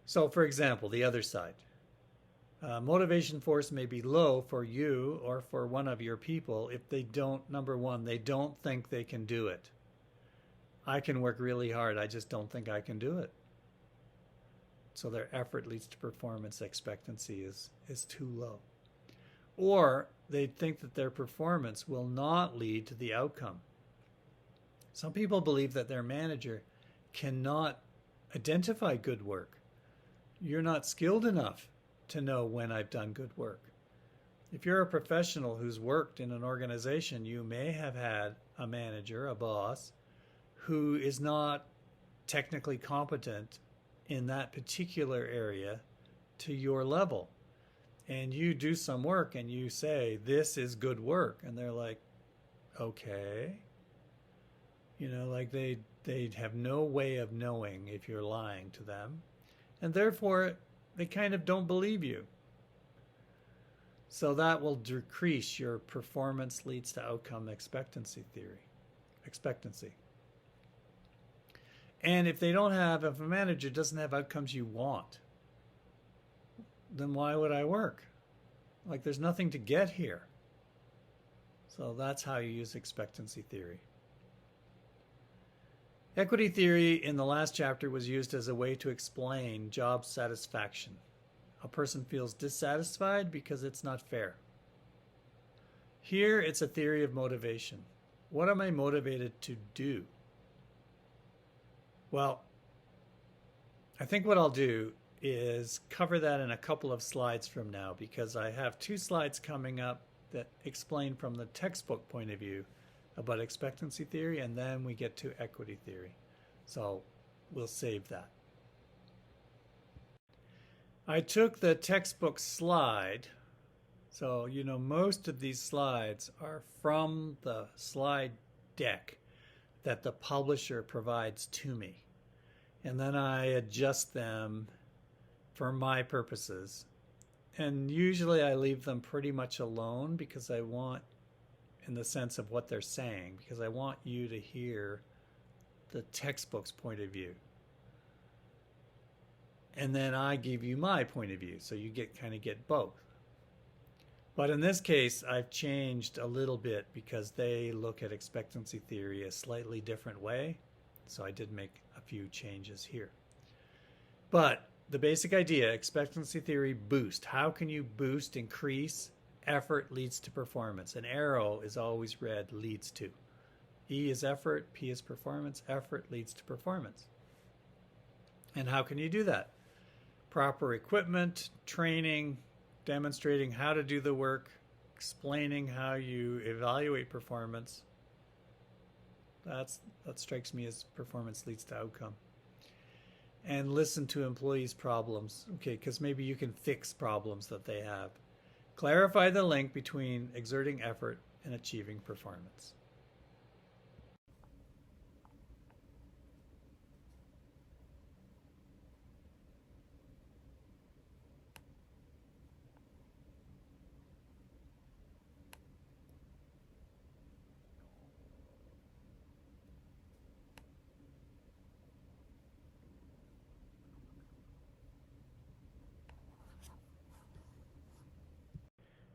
So, for example, the other side. Motivation force may be low for you or for one of your people if they don't, number one, they don't think they can do it. I can work really hard, I just don't think I can do it. So their effort leads to performance expectancy is too low. Or they think that their performance will not lead to the outcome. Some people believe that their manager cannot identify good work. You're not skilled enough to know when I've done good work. If you're a professional who's worked in an organization, you may have had a manager, a boss, who is not technically competent in that particular area to your level. And you do some work and you say, this is good work. And they're like, okay. You know, like they have no way of knowing if you're lying to them. And therefore, they kind of don't believe you. So that will decrease your performance leads to outcome expectancy theory. Expectancy. And if a manager doesn't have outcomes you want, then why would I work? Like there's nothing to get here. So that's how you use expectancy theory. Equity theory in the last chapter was used as a way to explain job satisfaction. A person feels dissatisfied because it's not fair. Here it's a theory of motivation. What am I motivated to do? Well, I think what I'll do is cover that in a couple of slides from now, because I have 2 slides coming up that explain from the textbook point of view about expectancy theory, and then we get to equity theory. So we'll save that. I took the textbook slide, so you know most of these slides are from the slide deck that the publisher provides to me. And then I adjust them for my purposes. And usually I leave them pretty much alone because I want, in the sense of what they're saying, because I want you to hear the textbook's point of view. And then I give you my point of view, so you kind of get both. But in this case, I've changed a little bit because they look at expectancy theory a slightly different way. So I did make a few changes here. But the basic idea, expectancy theory boost. How can you boost, increase? Effort leads to performance. An arrow is always red, leads to. E is effort, P is performance. Effort leads to performance. And how can you do that? Proper equipment, training, demonstrating how to do the work, explaining how you evaluate performance. That strikes me as performance leads to outcome. And listen to employees' problems, okay, because maybe you can fix problems that they have. Clarify the link between exerting effort and achieving performance.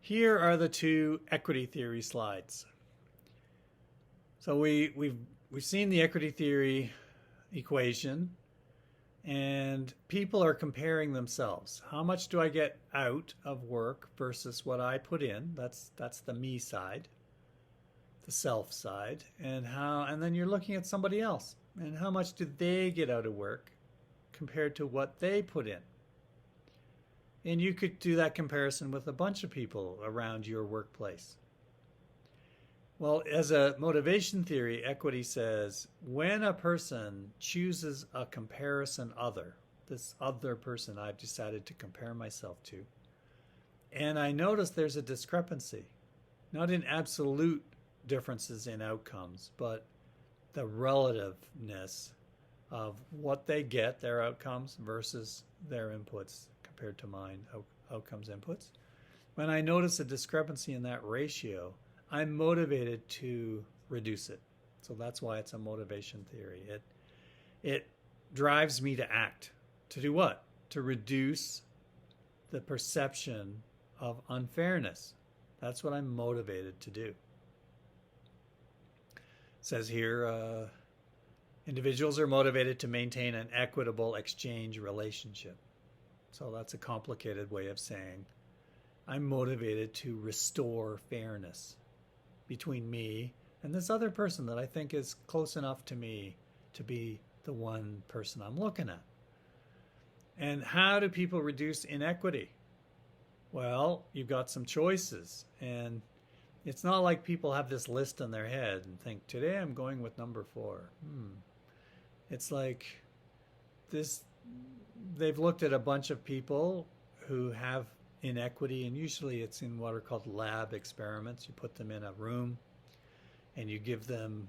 Here are the 2 equity theory slides. So we've seen the equity theory equation, and people are comparing themselves. How much do I get out of work versus what I put in? That's the me side, the self side, and then you're looking at somebody else and how much do they get out of work compared to what they put in. And you could do that comparison with a bunch of people around your workplace. Well, as a motivation theory, equity says when a person chooses a comparison other, this other person I've decided to compare myself to, and I notice there's a discrepancy, not in absolute differences in outcomes, but the relativeness of what they get, their outcomes, versus their inputs compared to mine, outcomes, inputs. when I notice a discrepancy in that ratio, I'm motivated to reduce it. So that's why it's a motivation theory. It drives me to act. To do what? To reduce the perception of unfairness. That's what I'm motivated to do. It says here, individuals are motivated to maintain an equitable exchange relationship. So that's a complicated way of saying I'm motivated to restore fairness between me and this other person that I think is close enough to me to be the one person I'm looking at. And how do people reduce inequity? Well, you've got some choices. And it's not like people have this list in their head and think, today I'm going with number 4. It's like this, they've looked at a bunch of people who have inequity, and usually it's in what are called lab experiments. You put them in a room and you give them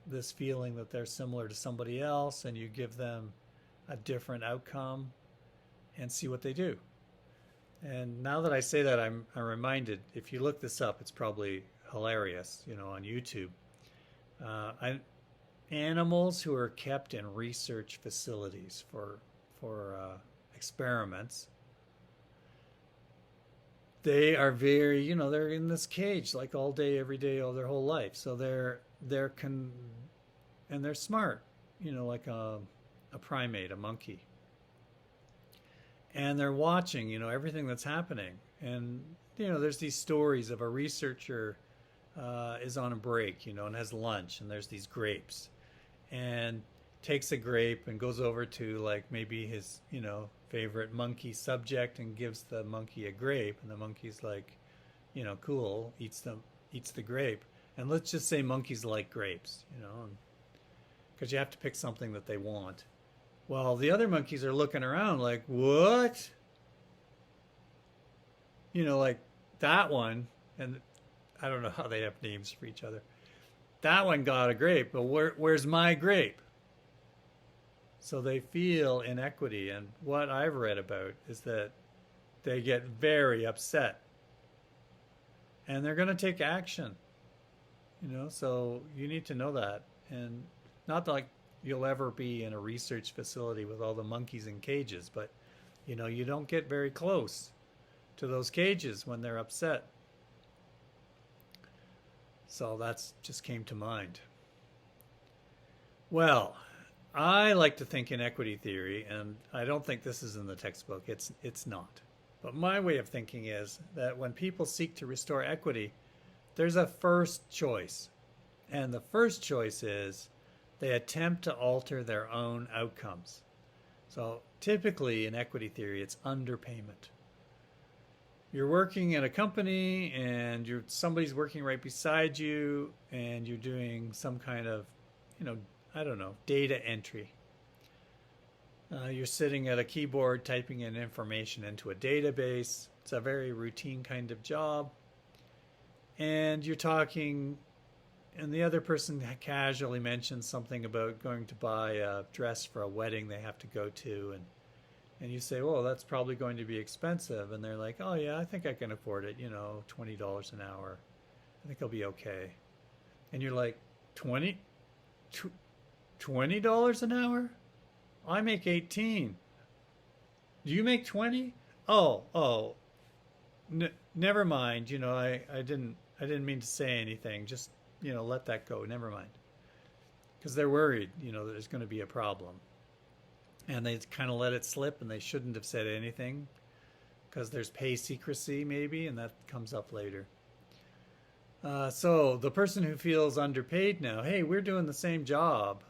this feeling that they're similar to somebody else, and you give them a different outcome and see what they do. And now that I say that, I'm reminded, if you look this up, it's probably hilarious, on YouTube. Animals who are kept in research facilities for experiments, they are very, they're in this cage like all day, every day, all their whole life. So they're smart, like a primate, a monkey. And they're watching, everything that's happening. And, there's these stories of a researcher is on a break, and has lunch, and there's these grapes, and takes a grape and goes over to like maybe his, favorite monkey subject and gives the monkey a grape, and the monkey's like, cool, eats the grape. And let's just say monkeys like grapes, because you have to pick something that they want. Well, the other monkeys are looking around like, what? Like that one, and I don't know how they have names for each other. That one got a grape, but where's my grape? So they feel inequity. And what I've read about is that they get very upset. And they're going to take action. So you need to know that. And not like you'll ever be in a research facility with all the monkeys in cages, but you don't get very close to those cages when they're upset. So that's just came to mind. Well, I like to think in equity theory, and I don't think this is in the textbook. It's not. But my way of thinking is that when people seek to restore equity, there's a first choice. And the first choice is they attempt to alter their own outcomes. So typically in equity theory, it's underpayment. You're working at a company and somebody's working right beside you, and you're doing some kind of, data entry. You're sitting at a keyboard typing in information into a database. It's a very routine kind of job. And you're talking, and the other person casually mentions something about going to buy a dress for a wedding they have to go to, and you say, well, that's probably going to be expensive. And they're like, oh yeah, I think I can afford it, $20 an hour. I think I'll be okay. And you're like, $20 an hour? I make 18. Do you make 20? Oh, never mind. I didn't mean to say anything. Just, let that go. Never mind. Because they're worried, that there's going to be a problem. And they kind of let it slip, and they shouldn't have said anything because there's pay secrecy maybe, and that comes up later. So the person who feels underpaid now, hey, we're doing the same job,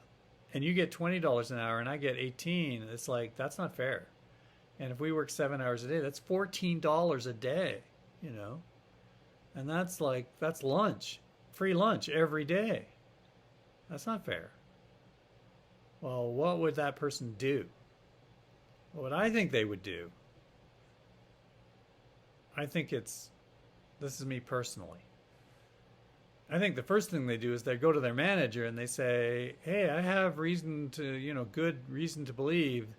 and you get $20 an hour and I get 18. It's like, that's not fair. And if we work 7 hours a day, that's $14 a day, and that's lunch, free lunch every day. That's not fair. Well, what would that person do? Well, what I think they would do, this is me personally. I think the first thing they do is they go to their manager and they say, hey, I have good reason to believe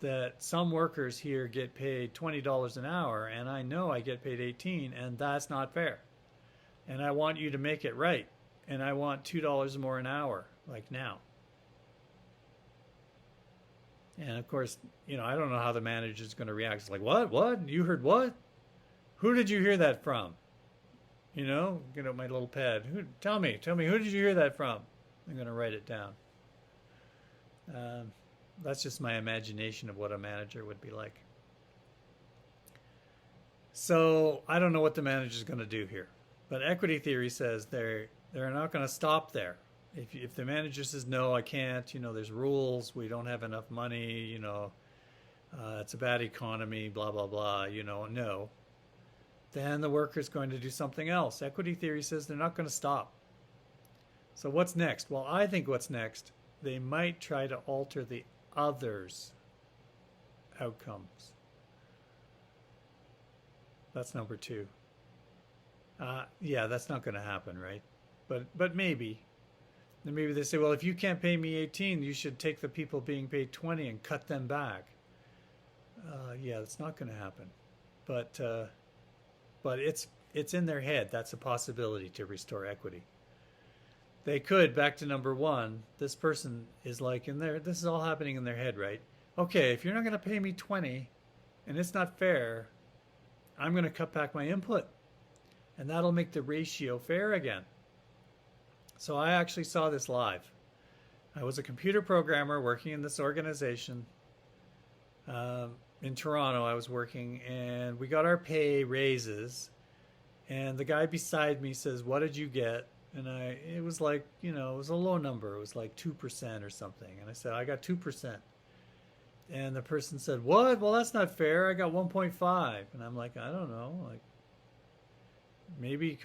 that some workers here get paid $20 an hour, and I know I get paid 18, and that's not fair. And I want you to make it right. And I want $2 more an hour, like now. And of course, I don't know how the manager's going to react. It's like, what? What? You heard what? Who did you hear that from? Get out my little pad. Tell me, who did you hear that from? I'm going to write it down. That's just my imagination of what a manager would be like. So I don't know what the manager's going to do here. But equity theory says they're not going to stop there. If the manager says, no, I can't, there's rules, we don't have enough money, it's a bad economy, blah, blah, blah, no. Then the worker's going to do something else. Equity theory says they're not going to stop. So what's next? Well, I think what's next, they might try to alter the others' outcomes. That's number 2. Yeah, that's not going to happen, right? But maybe. Then maybe they say, well, if you can't pay me 18, you should take the people being paid 20 and cut them back. Yeah, that's not going to happen. But it's in their head. That's a possibility to restore equity. They could, back to number 1, this person is like this is all happening in their head, right? Okay, if you're not going to pay me 20 and it's not fair, I'm going to cut back my input. And that'll make the ratio fair again. So I actually saw this live. I was a computer programmer working in this organization. In Toronto, I was working, and we got our pay raises. And the guy beside me says, what did you get? And it was like, it was a low number. It was like 2% or something. And I said, I got 2%. And the person said, what? Well, that's not fair. I got 1.5. And I'm like, I don't know. Like, maybe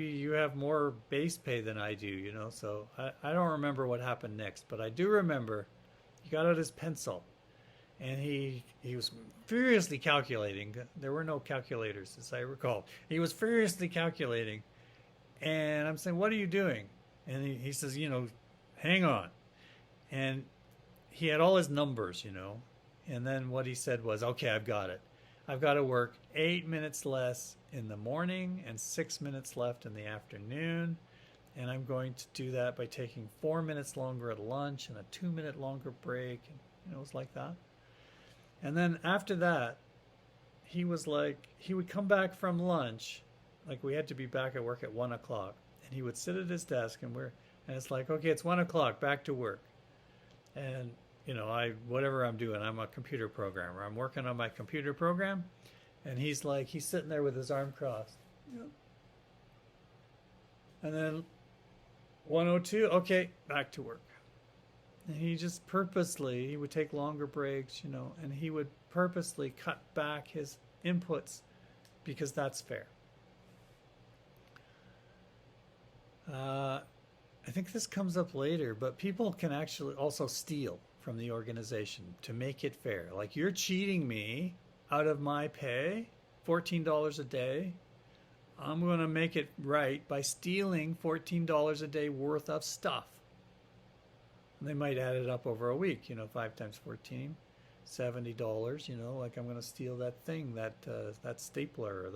you have more base pay than I do, So I don't remember what happened next. But I do remember he got out his pencil. And he was furiously calculating. There were no calculators, as I recall. He was furiously calculating. And I'm saying, what are you doing? And he says, hang on. And he had all his numbers, And then what he said was, okay, I've got it. I've got to work 8 minutes less in the morning and 6 minutes left in the afternoon. And I'm going to do that by taking 4 minutes longer at lunch and a 2-minute longer break. And, it was like that. And then after that, he was like, he would come back from lunch, like we had to be back at work at 1 o'clock, and he would sit at his desk, and it's like, okay, it's 1 o'clock, back to work. And whatever I'm doing, I'm a computer programmer. I'm working on my computer program, and he's sitting there with his arm crossed. Yep. And then 1:02, okay, back to work. And he just he would take longer breaks, and he would purposely cut back his inputs because that's fair. I think this comes up later, but people can actually also steal from the organization to make it fair. Like, you're cheating me out of my pay, $14 a day. I'm going to make it right by stealing $14 a day worth of stuff. And they might add it up over a week, 5 times 14, $70, like I'm going to steal that thing, that stapler, or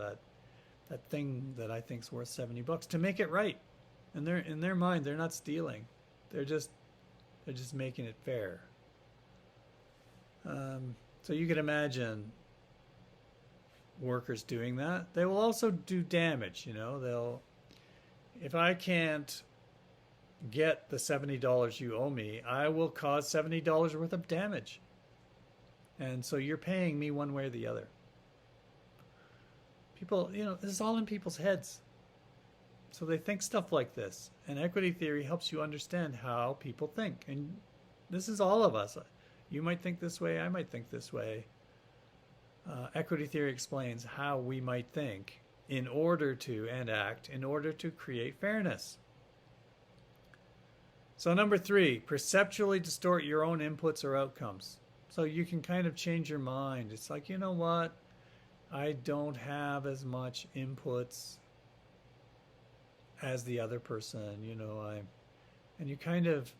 that thing that I think's worth $70 to make it right. And in their mind, they're not stealing. They're just making it fair. So you can imagine workers doing that. They will also do damage, if I can't get the $70 you owe me, I will cause $70 worth of damage. And so you're paying me one way or the other. People, this is all in people's heads. So they think stuff like this. And equity theory helps you understand how people think. And this is all of us. You might think this way, I might think this way. Equity theory explains how we might think in order to, and act, in order to create fairness. So number 3, perceptually distort your own inputs or outcomes. So you can kind of change your mind. It's like, you know what? I don't have as much inputs as the other person, and you kind of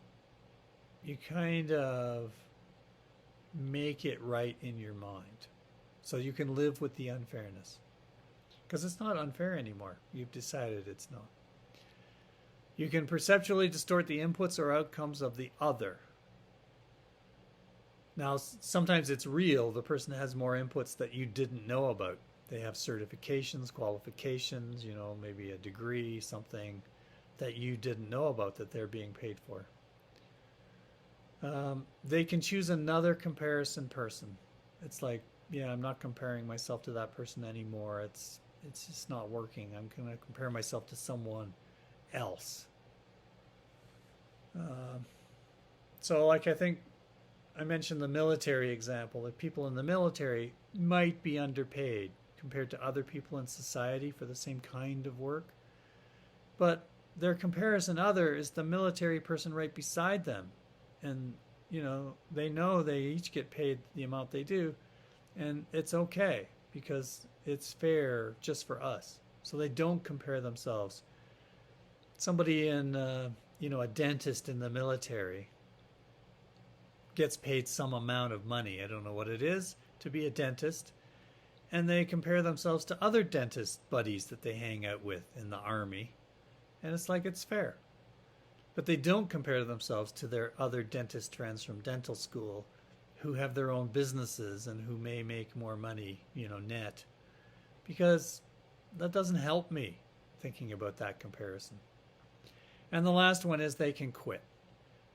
make it right in your mind so you can live with the unfairness. Because it's not unfair anymore. You've decided it's not. You can perceptually distort the inputs or outcomes of the other. Now, sometimes it's real. The person has more inputs that you didn't know about. They have certifications, qualifications, maybe a degree, something that you didn't know about that they're being paid for. They can choose another comparison person. It's like, yeah, I'm not comparing myself to that person anymore. It's just not working. I'm going to compare myself to someone else. So I think I mentioned the military example, that people in the military might be underpaid compared to other people in society for the same kind of work. But their comparison other is the military person right beside them. And, they know they each get paid the amount they do. And it's okay because it's fair just for us. So they don't compare themselves. Somebody in, a dentist in the military gets paid some amount of money. I don't know what it is to be a dentist. And they compare themselves to other dentist buddies that they hang out with in the army. And it's like it's fair. But they don't compare themselves to their other dentist friends from dental school who have their own businesses and who may make more money, net. Because that doesn't help me thinking about that comparison. And the last one is they can quit.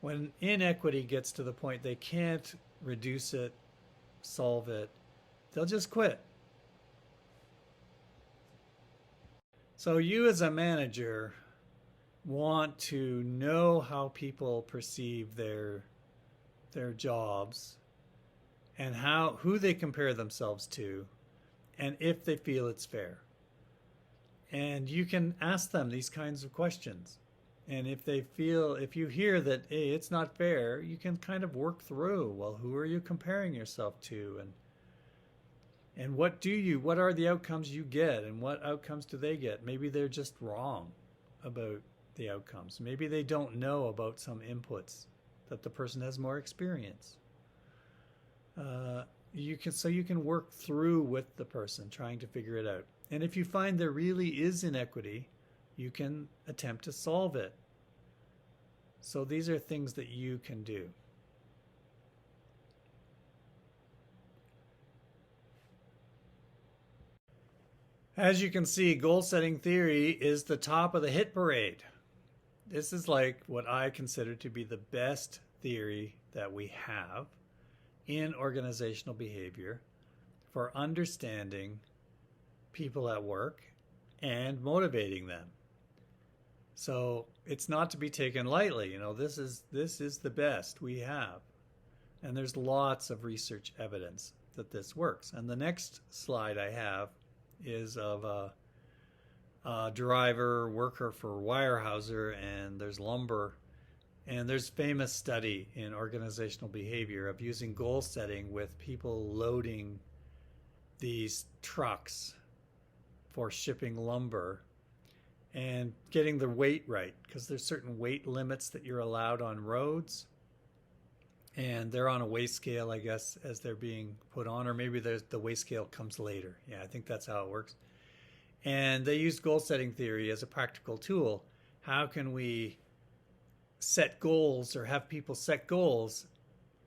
When inequity gets to the point they can't reduce it, solve it, they'll just quit. So you as a manager want to know how people perceive their jobs and who they compare themselves to and if they feel it's fair. And you can ask them these kinds of questions. And if you hear that, hey, it's not fair, you can kind of work through, well, who are you comparing yourself to? And what are the outcomes you get? And what outcomes do they get? Maybe they're just wrong about the outcomes. Maybe they don't know about some inputs that the person has more experience. You can work through with the person trying to figure it out. And if you find there really is inequity, you can attempt to solve it. So these are things that you can do. As you can see, goal-setting theory is the top of the hit parade. This is like what I consider to be the best theory that we have in organizational behavior for understanding people at work and motivating them. So it's not to be taken lightly. This is the best we have. And there's lots of research evidence that this works. And the next slide I have is of a driver worker for Weyerhaeuser, and there's lumber. And there's famous study in organizational behavior of using goal setting with people loading these trucks for shipping lumber and getting the weight right, because there's certain weight limits that you're allowed on roads. And they're on a weigh scale, I guess, as they're being put on, or maybe the weigh scale comes later. Yeah, I think that's how it works. And they use goal setting theory as a practical tool. How can we set goals or have people set goals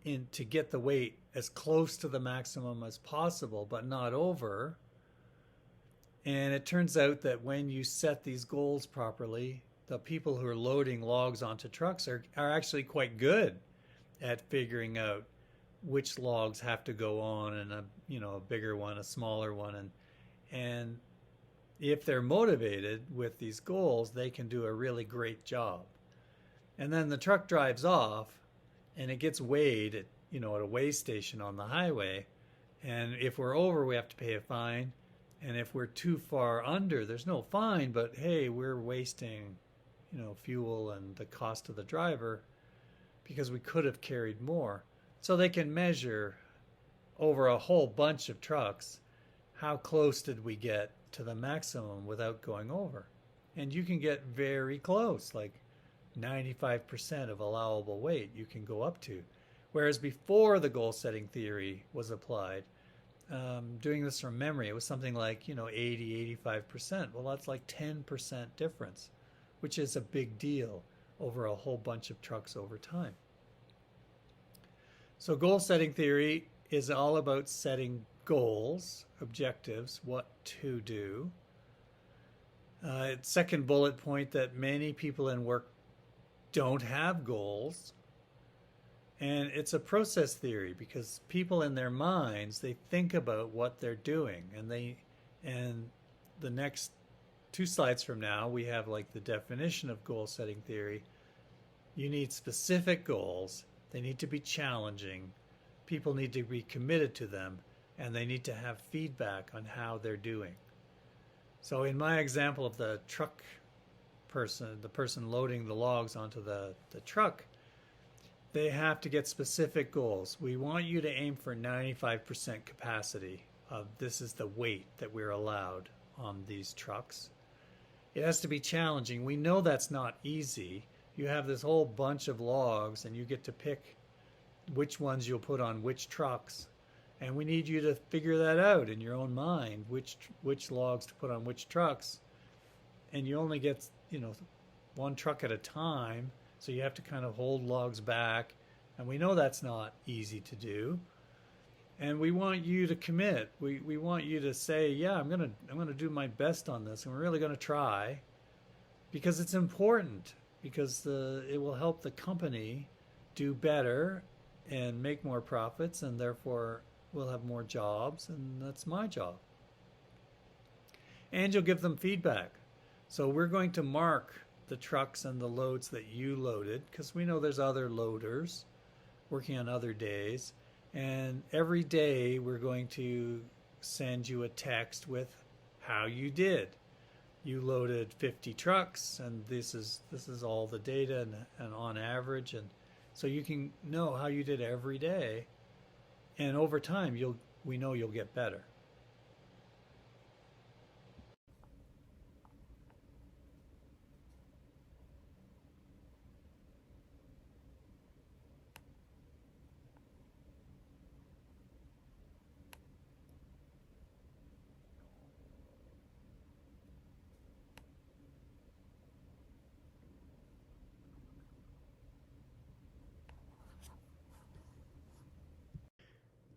to get the weight as close to the maximum as possible, but not over? And it turns out that when you set these goals properly, the people who are loading logs onto trucks are actually quite good at figuring out which logs have to go on, and a bigger one, a smaller one, and if they're motivated with these goals, they can do a really great job. And then the truck drives off, and it gets weighed at a weigh station on the highway. And if we're over, we have to pay a fine. And if we're too far under, there's no fine, but hey, we're wasting, fuel and the cost of the driver because we could have carried more. So they can measure over a whole bunch of trucks, how close did we get to the maximum without going over? And you can get very close, like 95% of allowable weight you can go up to, Whereas before the goal setting theory was applied, doing this from memory, it was something like, 80, 85%. Well, that's like 10% difference, which is a big deal over a whole bunch of trucks over time. So goal setting theory is all about setting goals, objectives, what to do. Second bullet point, that many people in work don't have goals. And it's a process theory because people in their minds, they think about what they're doing, and the next 2 slides from now, we have like the definition of goal setting theory. You need specific goals. They need to be challenging. People need to be committed to them, and they need to have feedback on how they're doing. So in my example of the truck person, the person loading the logs onto the truck, they have to get specific goals. We want you to aim for 95% capacity. This is the weight that we're allowed on these trucks. It has to be challenging. We know that's not easy. You have this whole bunch of logs, and you get to pick which ones you'll put on which trucks. And we need you to figure that out in your own mind, which logs to put on which trucks. And you only get, one truck at a time, so you have to kind of hold logs back. And we know that's not easy to do. And we want you to commit. We want you to say, yeah, I'm gonna do my best on this, and we're really gonna try, because it's important, because it will help the company do better and make more profits, and therefore we'll have more jobs, and that's my job. And you'll give them feedback. So we're going to mark the trucks and the loads that you loaded, because we know there's other loaders working on other days. And every day we're going to send you a text with how you did. You loaded 50 trucks, and this is all the data and on average, and so you can know how you did every day. And over time, we know you'll get better.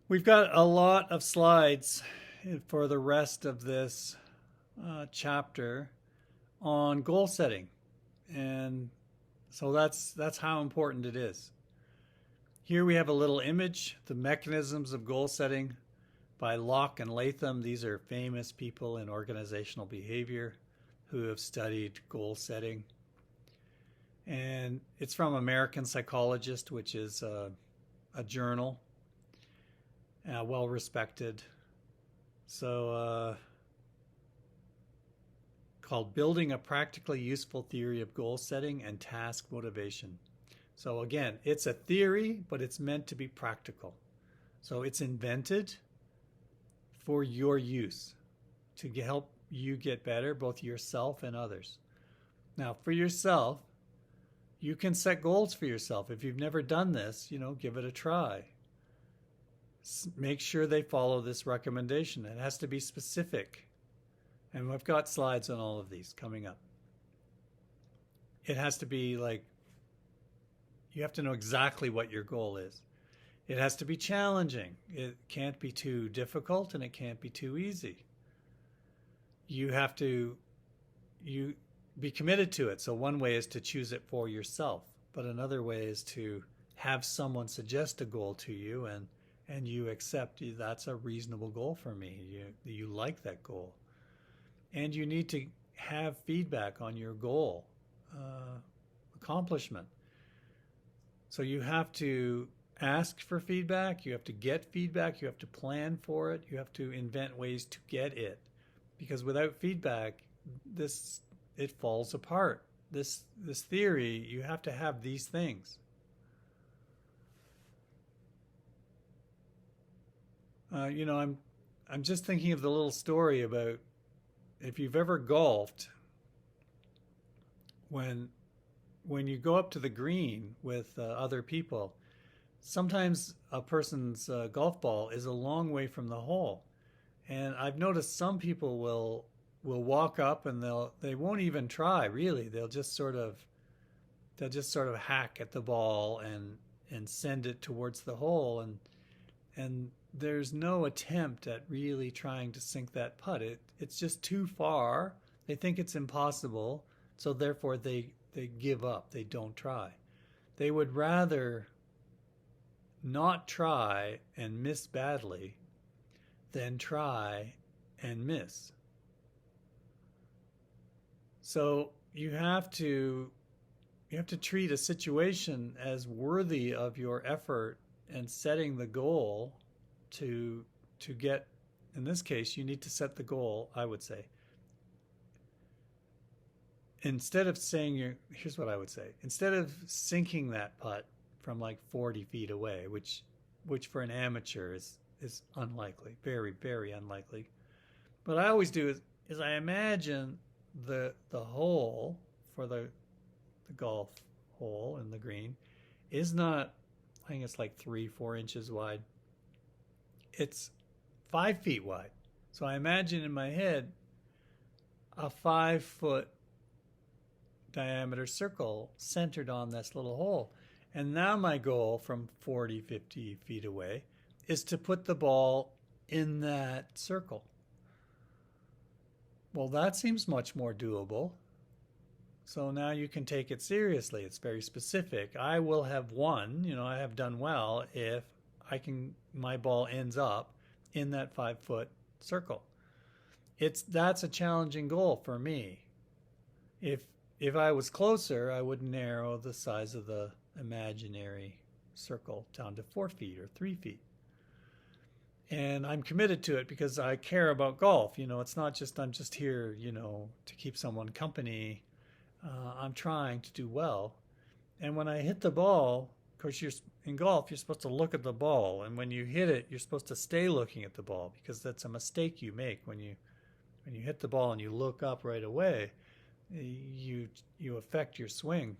We've got a lot of slides for the rest of this chapter on goal setting, and so that's how important it is. Here we have a little image, the mechanisms of goal setting by Locke and Latham. These are famous people in organizational behavior who have studied goal setting. And it's from American Psychologist, which is a journal, well respected. So called Building a Practically Useful Theory of Goal Setting and Task Motivation. So again, it's a theory, but it's meant to be practical. So it's invented for your use, to help you get better, both yourself and others. Now, for yourself, you can set goals for yourself. If you've never done this, give it a try. Make sure they follow this recommendation. It has to be specific. And we've got slides on all of these coming up. It has to be like, you have to know exactly what your goal is. It has to be challenging. It can't be too difficult, and it can't be too easy. You have to be committed to it. So one way is to choose it for yourself, but another way is to have someone suggest a goal to you, and you accept that's a reasonable goal for me. You like that goal. And you need to have feedback on your goal accomplishment. So you have to ask for feedback, you have to get feedback, you have to plan for it, you have to invent ways to get it. Because without feedback, it falls apart. This theory, you have to have these things. I'm just thinking of the little story about, if you've ever golfed, when you go up to the green with other people, sometimes a person's golf ball is a long way from the hole. And I've noticed some people will walk up and they won't even try really. They'll just sort of hack at the ball and send it towards the hole, and there's no attempt at really trying to sink that putt. It's just too far. They think it's impossible, so therefore they give up. They don't try. They would rather not try and miss badly than try and miss. So you have to treat a situation as worthy of your effort and setting the goal to get. In this case, you need to set the goal, I would say. Instead of saying here's what I would say. Instead of sinking that putt from like 40 feet away, which for an amateur is unlikely, very, very unlikely. What I always do is I imagine the hole for the golf hole in the green is not, I think it's like 3-4 inches wide. It's 5 feet wide. So I imagine in my head a 5-foot diameter circle centered on this little hole. And now my goal from 40, 50 feet away is to put the ball in that circle. Well, that seems much more doable. So now you can take it seriously. It's very specific. I will have won, I have done well if my ball ends up in that 5-foot circle. That's a challenging goal for me. If I was closer, I would narrow the size of the imaginary circle down to 4 feet or 3 feet. And I'm committed to it because I care about golf. It's not just I'm just here, to keep someone company. I'm trying to do well. And when I hit the ball, of course, in golf, you're supposed to look at the ball. And when you hit it, you're supposed to stay looking at the ball because that's a mistake you make when you hit the ball and you look up right away. You affect your swing.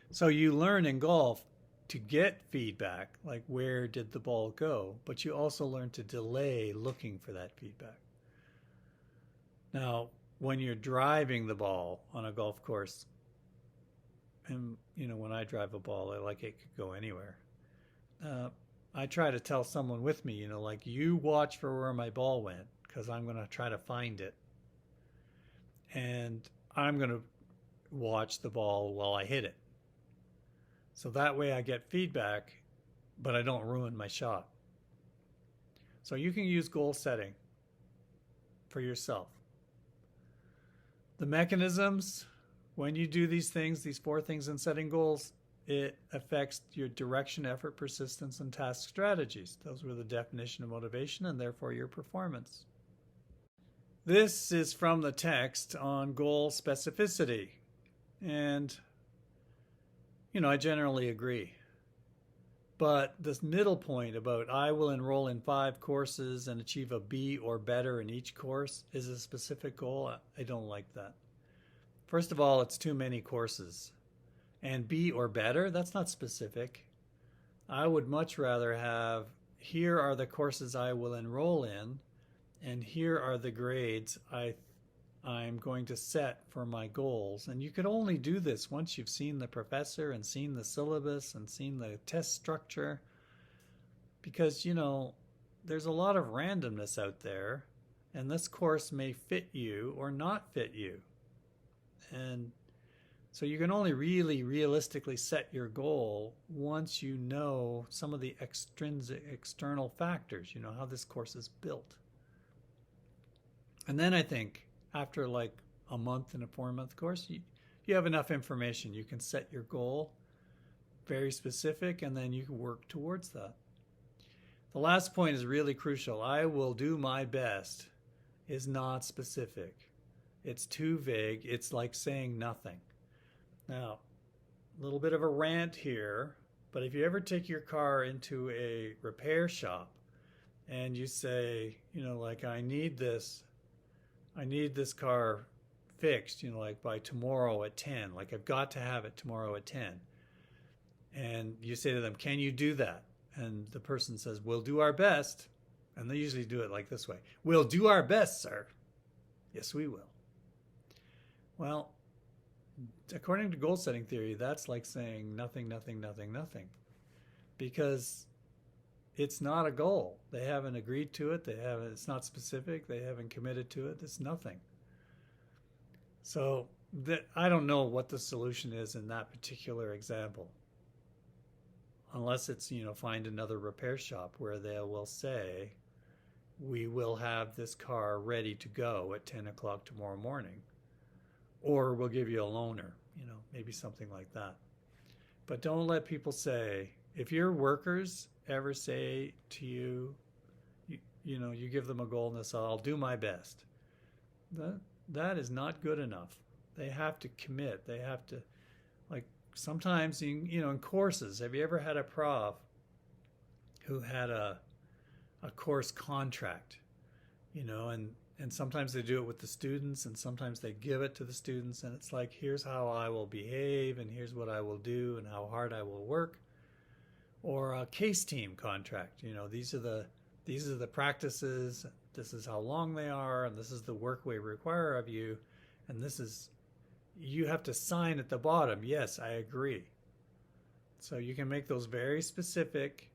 So you learn in golf to get feedback, like where did the ball go, but you also learn to delay looking for that feedback. Now, when you're driving the ball on a golf course, and when I drive a ball, I like it could go anywhere. I try to tell someone with me, like you watch for where my ball went because I'm going to try to find it. And I'm going to watch the ball while I hit it. So that way I get feedback, but I don't ruin my shot. So you can use goal setting for yourself. The mechanisms, when you do these things, these 4 things in setting goals, it affects your direction, effort, persistence, and task strategies. Those were the definition of motivation and therefore your performance. This is from the text on goal specificity. And I generally agree. But this middle point about I will enroll in 5 courses and achieve a B or better in each course is a specific goal. I don't like that. First of all, it's too many courses. And B or better, that's not specific. I would much rather have, here are the courses I will enroll in, and here are the grades I'm going to set for my goals. And you can only do this once you've seen the professor and seen the syllabus and seen the test structure. Because, there's a lot of randomness out there, and this course may fit you or not fit you. And so you can only really realistically set your goal once you know some of the external factors, how this course is built. And then I think after like a month in a 4-month course, you have enough information. You can set your goal very specific, and then you can work towards that. The last point is really crucial. I will do my best is not specific. It's too vague. It's like saying nothing. Now, a little bit of a rant here, but if you ever take your car into a repair shop and you say, like I need this car fixed, like by tomorrow at 10, like I've got to have it tomorrow at 10. And you say to them, can you do that? And the person says, we'll do our best. And they usually do it like this way. We'll do our best, sir. Yes, we will. Well, according to goal setting theory, that's like saying nothing, nothing, nothing, nothing. Because it's not a goal. They haven't agreed to it. It's not specific. They haven't committed to it. It's nothing. So I don't know what the solution is in that particular example. Unless it's, find another repair shop where they will say, we will have this car ready to go at 10 o'clock tomorrow morning. Or we'll give you a loaner, maybe something like that. But don't let people say, if your workers ever say to you, you give them a goal and they say, I'll do my best. That is not good enough. They have to commit. They have to, like sometimes, in courses, have you ever had a prof who had a course contract, and sometimes they do it with the students and sometimes they give it to the students and it's like, here's how I will behave and here's what I will do and how hard I will work. Or a case team contract, these are the practices, this is how long they are, and this is the work we require of you, and you have to sign at the bottom, yes, I agree. So you can make those very specific,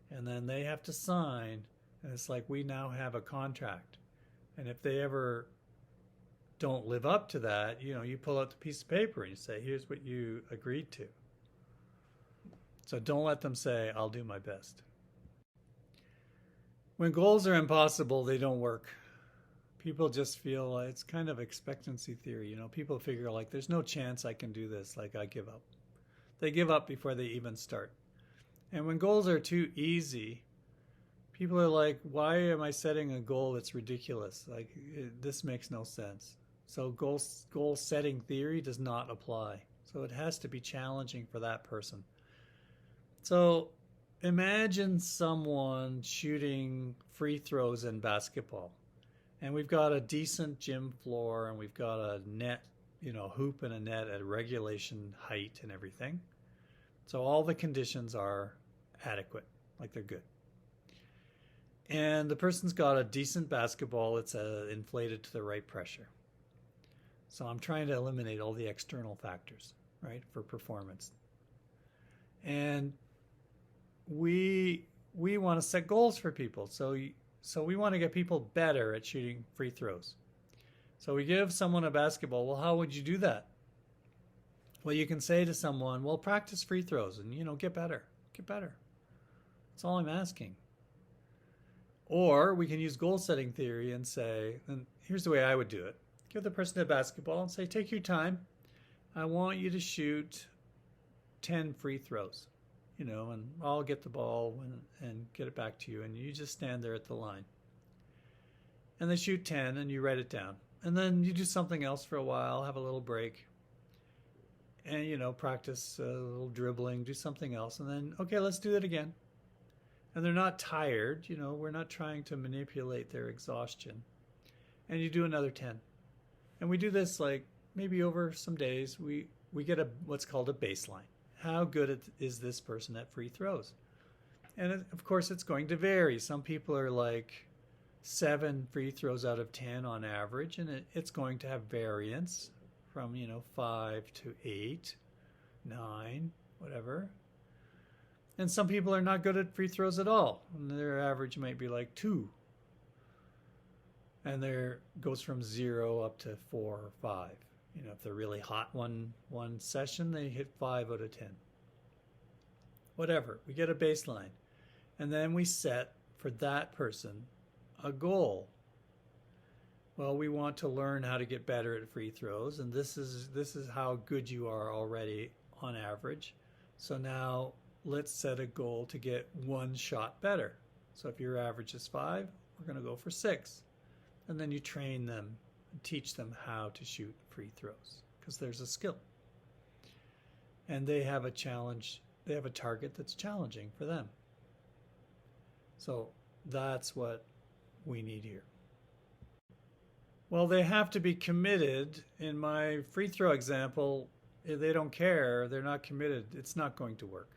and then they have to sign, and it's like, we now have a contract. And if they ever don't live up to that, you pull out the piece of paper and you say, here's what you agreed to. So don't let them say, I'll do my best. When goals are impossible, they don't work. People just feel it's kind of expectancy theory. People figure like, there's no chance I can do this. Like, I give up. They give up before they even start. And when goals are too easy, people are like, why am I setting a goal that's ridiculous? Like, this makes no sense. So goal setting theory does not apply. So it has to be challenging for that person. So imagine someone shooting free throws in basketball. And we've got a decent gym floor and we've got a net, hoop and a net at regulation height and everything. So all the conditions are adequate, like they're good. And the person's got a decent basketball. It's inflated to the right pressure. So I'm trying to eliminate all the external factors, right, for performance. And we want to set goals for people. So we want to get people better at shooting free throws. So we give someone a basketball. Well, how would you do that? Well, you can say to someone, well, practice free throws and, get better. Get better. That's all I'm asking. Or we can use goal setting theory and say, and here's the way I would do it. Give the person a basketball and say, take your time. I want you to shoot 10 free throws, and I'll get the ball and get it back to you. And you just stand there at the line. And they shoot 10 and you write it down. And then you do something else for a while, have a little break. And, practice a little dribbling, do something else. And then, okay, let's do it again. And they're not tired, we're not trying to manipulate their exhaustion. And you do another 10. And we do this like maybe over some days. We get what's called a baseline. How good is this person at free throws? And of course, it's going to vary. Some people are like 7 free throws out of 10 on average, and it's going to have variance from 5 to 8, 9, whatever. And some people are not good at free throws at all. And their average might be like 2. And there goes from 0 up to 4 or 5. If they're really hot one session, they hit 5 out of 10. Whatever. We get a baseline. And then we set for that person a goal. Well, we want to learn how to get better at free throws. And this is how good you are already on average. So now let's set a goal to get 1 shot better. So if your average is 5, we're going to go for 6. And then you train them and teach them how to shoot free throws because there's a skill. And they have a challenge. They have a target that's challenging for them. So that's what we need here. Well, they have to be committed. In my free throw example, if they don't care, they're not committed, it's not going to work.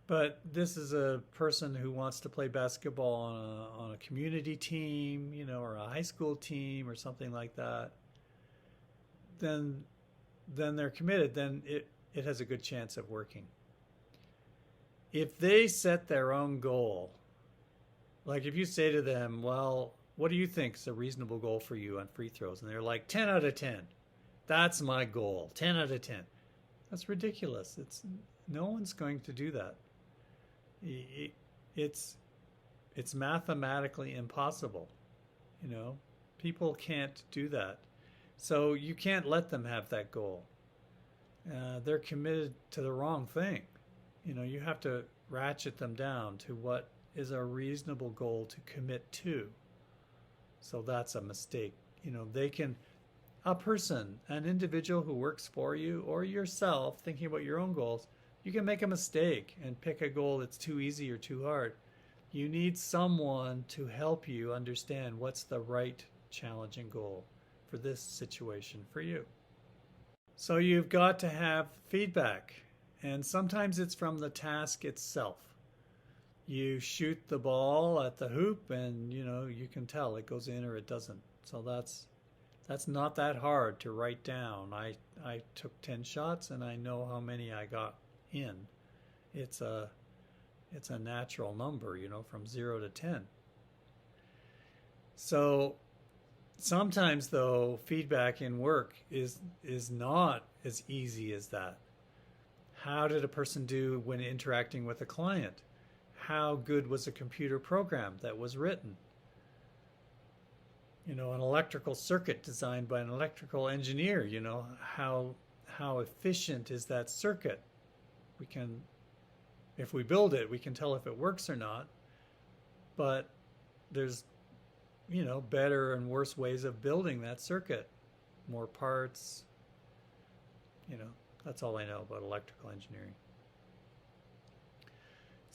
But this is a person who wants to play basketball on a community team, or a high school team or something like that. Then they're committed. Then it has a good chance of working. If they set their own goal, like if you say to them, well, what do you think is a reasonable goal for you on free throws? And they're like, 10 out of 10. That's my goal, 10 out of 10. That's ridiculous. No one's going to do that. It's mathematically impossible. People can't do that. So you can't let them have that goal. They're committed to the wrong thing. You have to ratchet them down to what is a reasonable goal to commit to. So that's a mistake. An individual who works for you or yourself thinking about your own goals, you can make a mistake and pick a goal that's too easy or too hard. You need someone to help you understand what's the right challenging goal for this situation for you. So you've got to have feedback, and sometimes it's from the task itself. You shoot the ball at the hoop and you can tell it goes in or it doesn't. So that's not that hard to write down. I took 10 shots and I know how many I got in. It's a natural number, from 0 to 10. So sometimes though, feedback in work is not as easy as that. How did a person do when interacting with a client? How good was a computer program that was written? An electrical circuit designed by an electrical engineer, how efficient is that circuit? If we build it, we can tell if it works or not. But there's, better and worse ways of building that circuit. More parts, that's all I know about electrical engineering.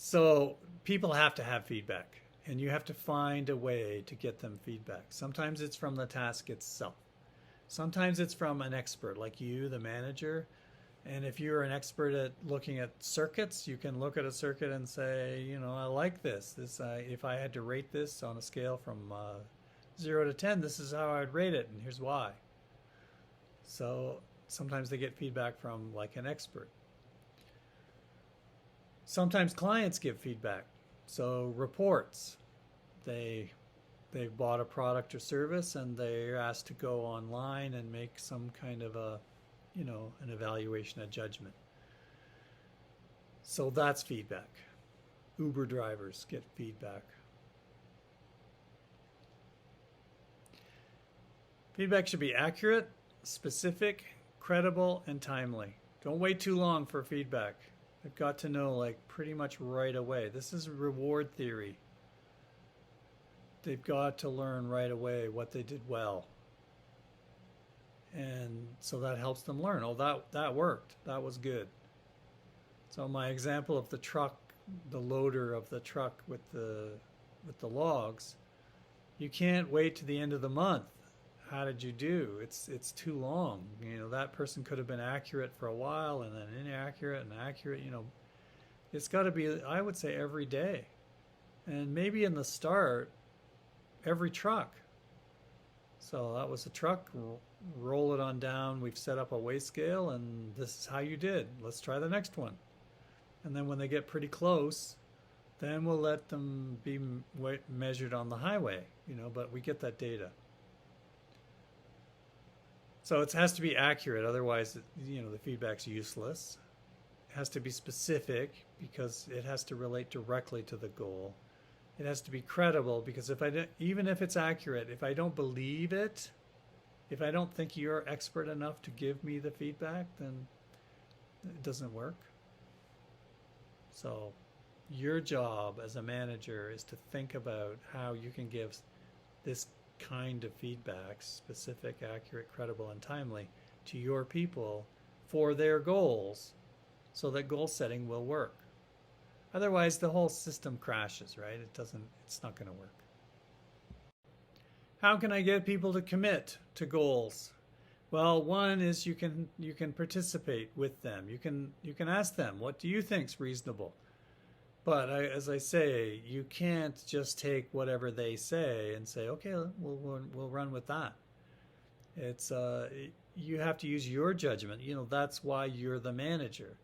So people have to have feedback, and you have to find a way to get them feedback. Sometimes it's from the task itself. Sometimes it's from an expert like you, the manager. And if you're an expert at looking at circuits, you can look at a circuit and say, I like this. If I had to rate this on a scale from 0 to 10, this is how I'd rate it, and here's why. So sometimes they get feedback from like an expert. Sometimes clients give feedback. So reports, they've bought a product or service and they're asked to go online and make some kind of an evaluation, a judgment. So that's feedback. Uber drivers get feedback. Feedback should be accurate, specific, credible, and timely. Don't wait too long for feedback. They've got to know like pretty much right away. This is reward theory. They've got to learn right away what they did well. And so that helps them learn. Oh, that worked. That was good. So my example of the truck, the loader of the truck with the logs, you can't wait to the end of the month. How did you do? It's too long. That person could have been accurate for a while and then inaccurate and accurate. It's got to be, I would say, every day. And maybe in the start, every truck. So that was a truck, roll it on down. We've set up a weigh scale and this is how you did. Let's try the next one. And then when they get pretty close, then we'll let them be measured on the highway, but we get that data. So it has to be accurate, otherwise, the feedback's useless. It has to be specific because it has to relate directly to the goal. It has to be credible because even if it's accurate, if I don't believe it, if I don't think you're expert enough to give me the feedback, then it doesn't work. So your job as a manager is to think about how you can give this kind of feedback, specific, accurate, credible, and timely, to your people for their goals so that goal setting will work. Otherwise, the whole system crashes, right? It's not going to work. How can I get people to commit to goals? Well, one is you can participate with them. You can ask them, what do you think's reasonable? But as I say, you can't just take whatever they say and say, okay, we'll run with that. It's you have to use your judgment. That's why you're the manager.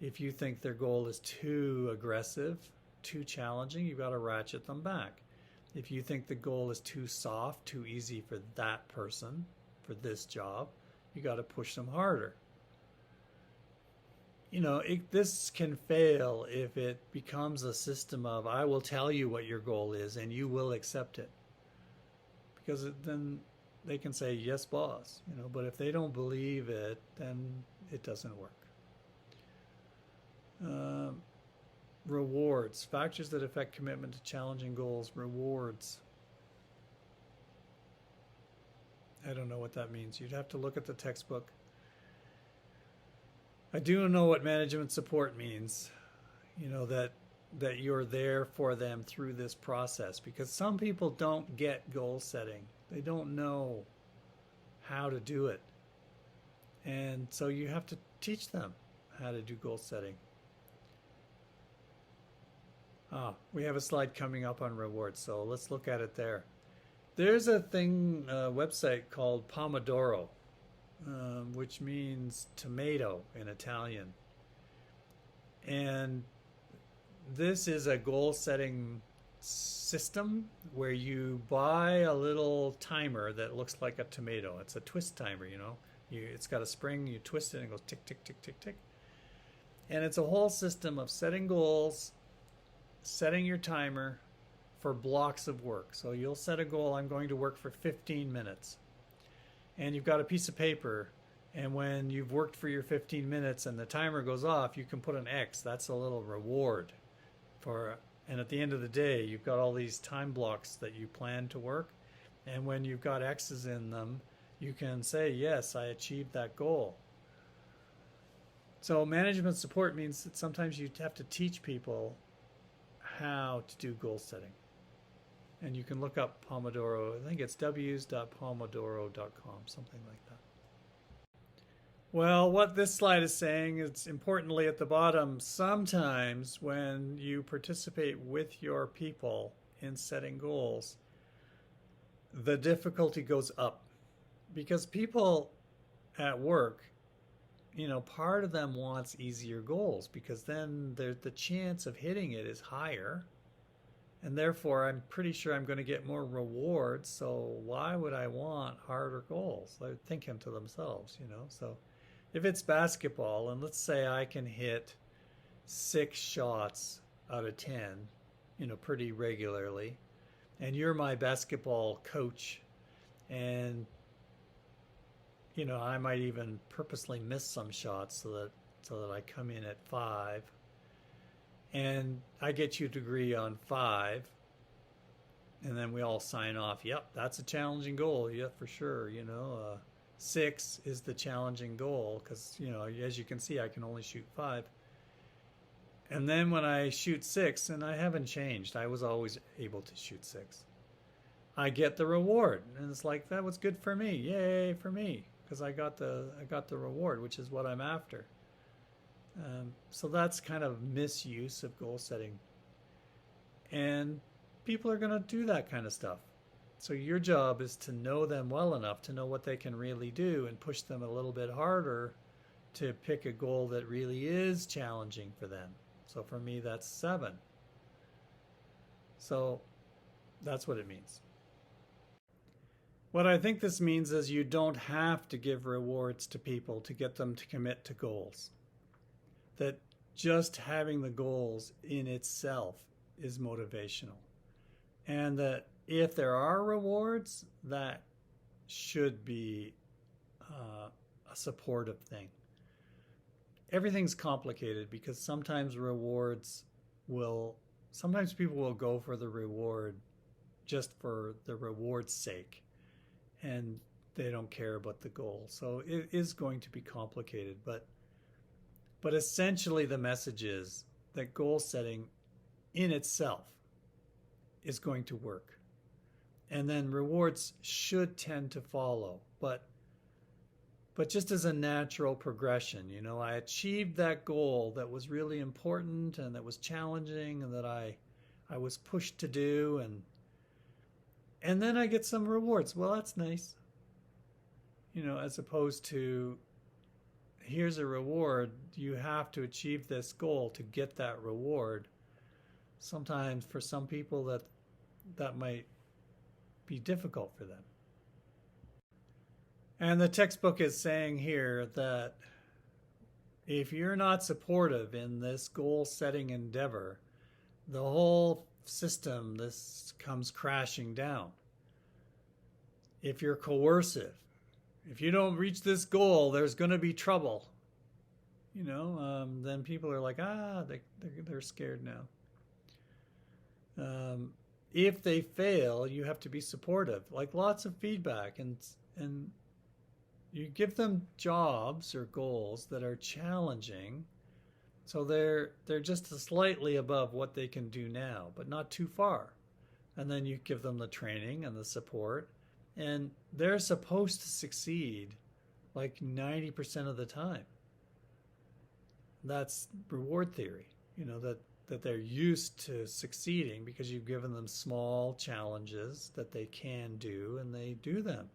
If you think their goal is too aggressive, too challenging, you've got to ratchet them back. If you think the goal is too soft, too easy for that person, for this job, you got to push them harder. This can fail if it becomes a system of, I will tell you what your goal is and you will accept it. Because then they can say, yes, boss. But if they don't believe it, then it doesn't work. Rewards. Factors that affect commitment to challenging goals. Rewards. I don't know what that means. You'd have to look at the textbook. I do know what management support means. That you're there for them through this process, because some people don't get goal setting. They don't know how to do it. And so you have to teach them how to do goal setting. We have a slide coming up on rewards, so let's look at it there. There's a website called Pomodoro, which means tomato in Italian. And this is a goal-setting system where you buy a little timer that looks like a tomato. It's a twist timer, It's got a spring, you twist it and it goes tick, tick, tick, tick, tick. And it's a whole system of setting goals, setting your timer for blocks of work. So you'll set a goal, I'm going to work for 15 minutes. And you've got a piece of paper, and when you've worked for your 15 minutes and the timer goes off, you can put an X. That's a little reward and at the end of the day, you've got all these time blocks that you plan to work. And when you've got X's in them, you can say, yes, I achieved that goal. So management support means that sometimes you have to teach people how to do goal setting. And you can look up Pomodoro. I think it's w's.pomodoro.com, something like that. Well, what this slide is saying is, importantly at the bottom, sometimes when you participate with your people in setting goals, the difficulty goes up. Because people at work, part of them wants easier goals, because then the chance of hitting it is higher. And therefore, I'm pretty sure I'm going to get more rewards. So why would I want harder goals? They're thinking to themselves, So if it's basketball, and let's say I can hit 6 shots out of 10, pretty regularly, and you're my basketball coach, and, I might even purposely miss some shots so that I come in at 5. And I get you to agree on 5, and then we all sign off. Yep, that's a challenging goal. Yeah, for sure. 6 is the challenging goal because, as you can see, I can only shoot 5. And then when I shoot 6, and I haven't changed, I was always able to shoot 6. I get the reward, and it's like, that was good for me. Yay for me, because I got the reward, which is what I'm after. So that's kind of misuse of goal setting. And people are going to do that kind of stuff. So your job is to know them well enough to know what they can really do and push them a little bit harder to pick a goal that really is challenging for them. So for me, that's 7. So that's what it means. What I think this means is you don't have to give rewards to people to get them to commit to goals. That just having the goals in itself is motivational. And that if there are rewards, that should be a supportive thing. Everything's complicated because sometimes people will go for the reward just for the reward's sake, and they don't care about the goal. So it is going to be complicated, but essentially the message is that goal setting in itself is going to work. And then rewards should tend to follow. But but just as a natural progression. You know, I achieved that goal that was really important and that was challenging and that I was pushed to do, and then I get some rewards. Well, that's nice. You know, as opposed to here's a reward, you have to achieve this goal to get that reward. Sometimes for some people that might be difficult for them. And the textbook is saying here that if you're not supportive in this goal setting endeavor, the whole system this comes crashing down. If you're coercive, if you don't reach this goal, there's going to be trouble. You know, then people are like, they're scared now. If they fail, you have to be supportive, like lots of feedback, and you give them jobs or goals that are challenging, so they're just slightly above what they can do now, but not too far. And then you give them the training and the support, and they're supposed to succeed like 90% of the time. That's reward theory, you know, that they're used to succeeding because you've given them small challenges that they can do, and they do them.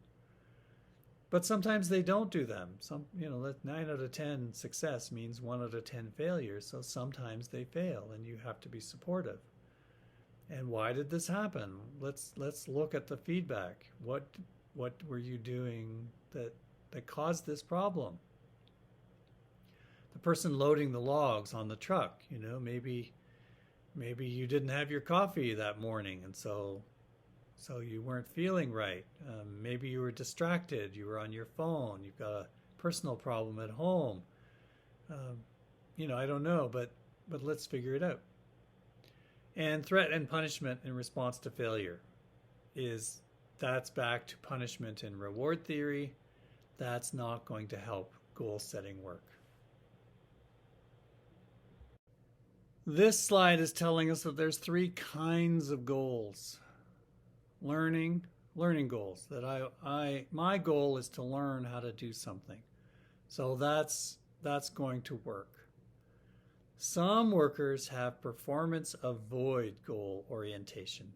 But sometimes they don't do them. You know, 9 out of 10 success means 1 out of 10 failures. So sometimes they fail, and you have to be supportive. And why did this happen? Let's look at the feedback. What were you doing that caused this problem? The person loading the logs on the truck, you know, maybe you didn't have your coffee that morning, and so you weren't feeling right. Maybe you were distracted. You were on your phone. You've got a personal problem at home. You know, I don't know, but let's figure it out. And threat and punishment in response to failure that's back to punishment and reward theory. That's not going to help goal setting work. This slide is telling us that there's 3 kinds of goals. Learning goals. That my goal is to learn how to do something. So that's going to work. Some workers have performance avoid goal orientation,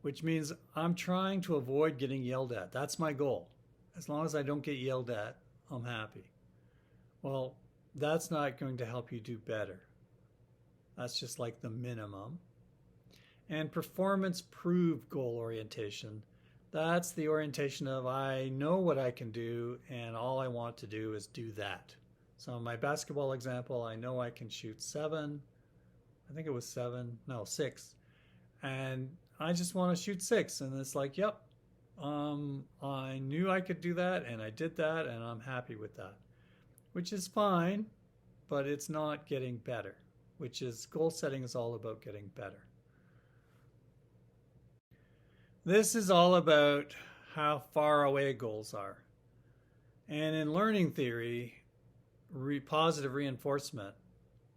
which means I'm trying to avoid getting yelled at. That's my goal. As long as I don't get yelled at, I'm happy. Well, that's not going to help you do better. That's just like the minimum. And performance proved goal orientation. That's the orientation of I know what I can do, and all I want to do is do that. So in my basketball example, I know I can shoot 7. I think it was 7. No, 6. And I just want to shoot 6. And it's like, yep, I knew I could do that, and I did that, and I'm happy with that. Which is fine, but it's not getting better. Which is, goal setting is all about getting better. This is all about how far away goals are. And in learning theory, positive reinforcement,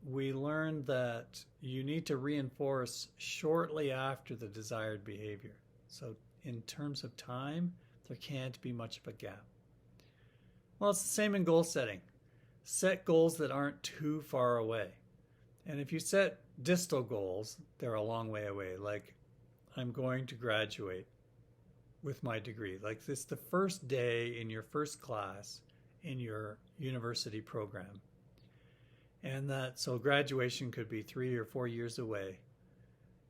we learned that you need to reinforce shortly after the desired behavior. So in terms of time, there can't be much of a gap. Well, it's the same in goal setting. Set goals that aren't too far away. And if you set distal goals, they're a long way away. Like, I'm going to graduate with my degree. Like, this the first day in your first class in your university program. And so graduation could be 3 or 4 years away.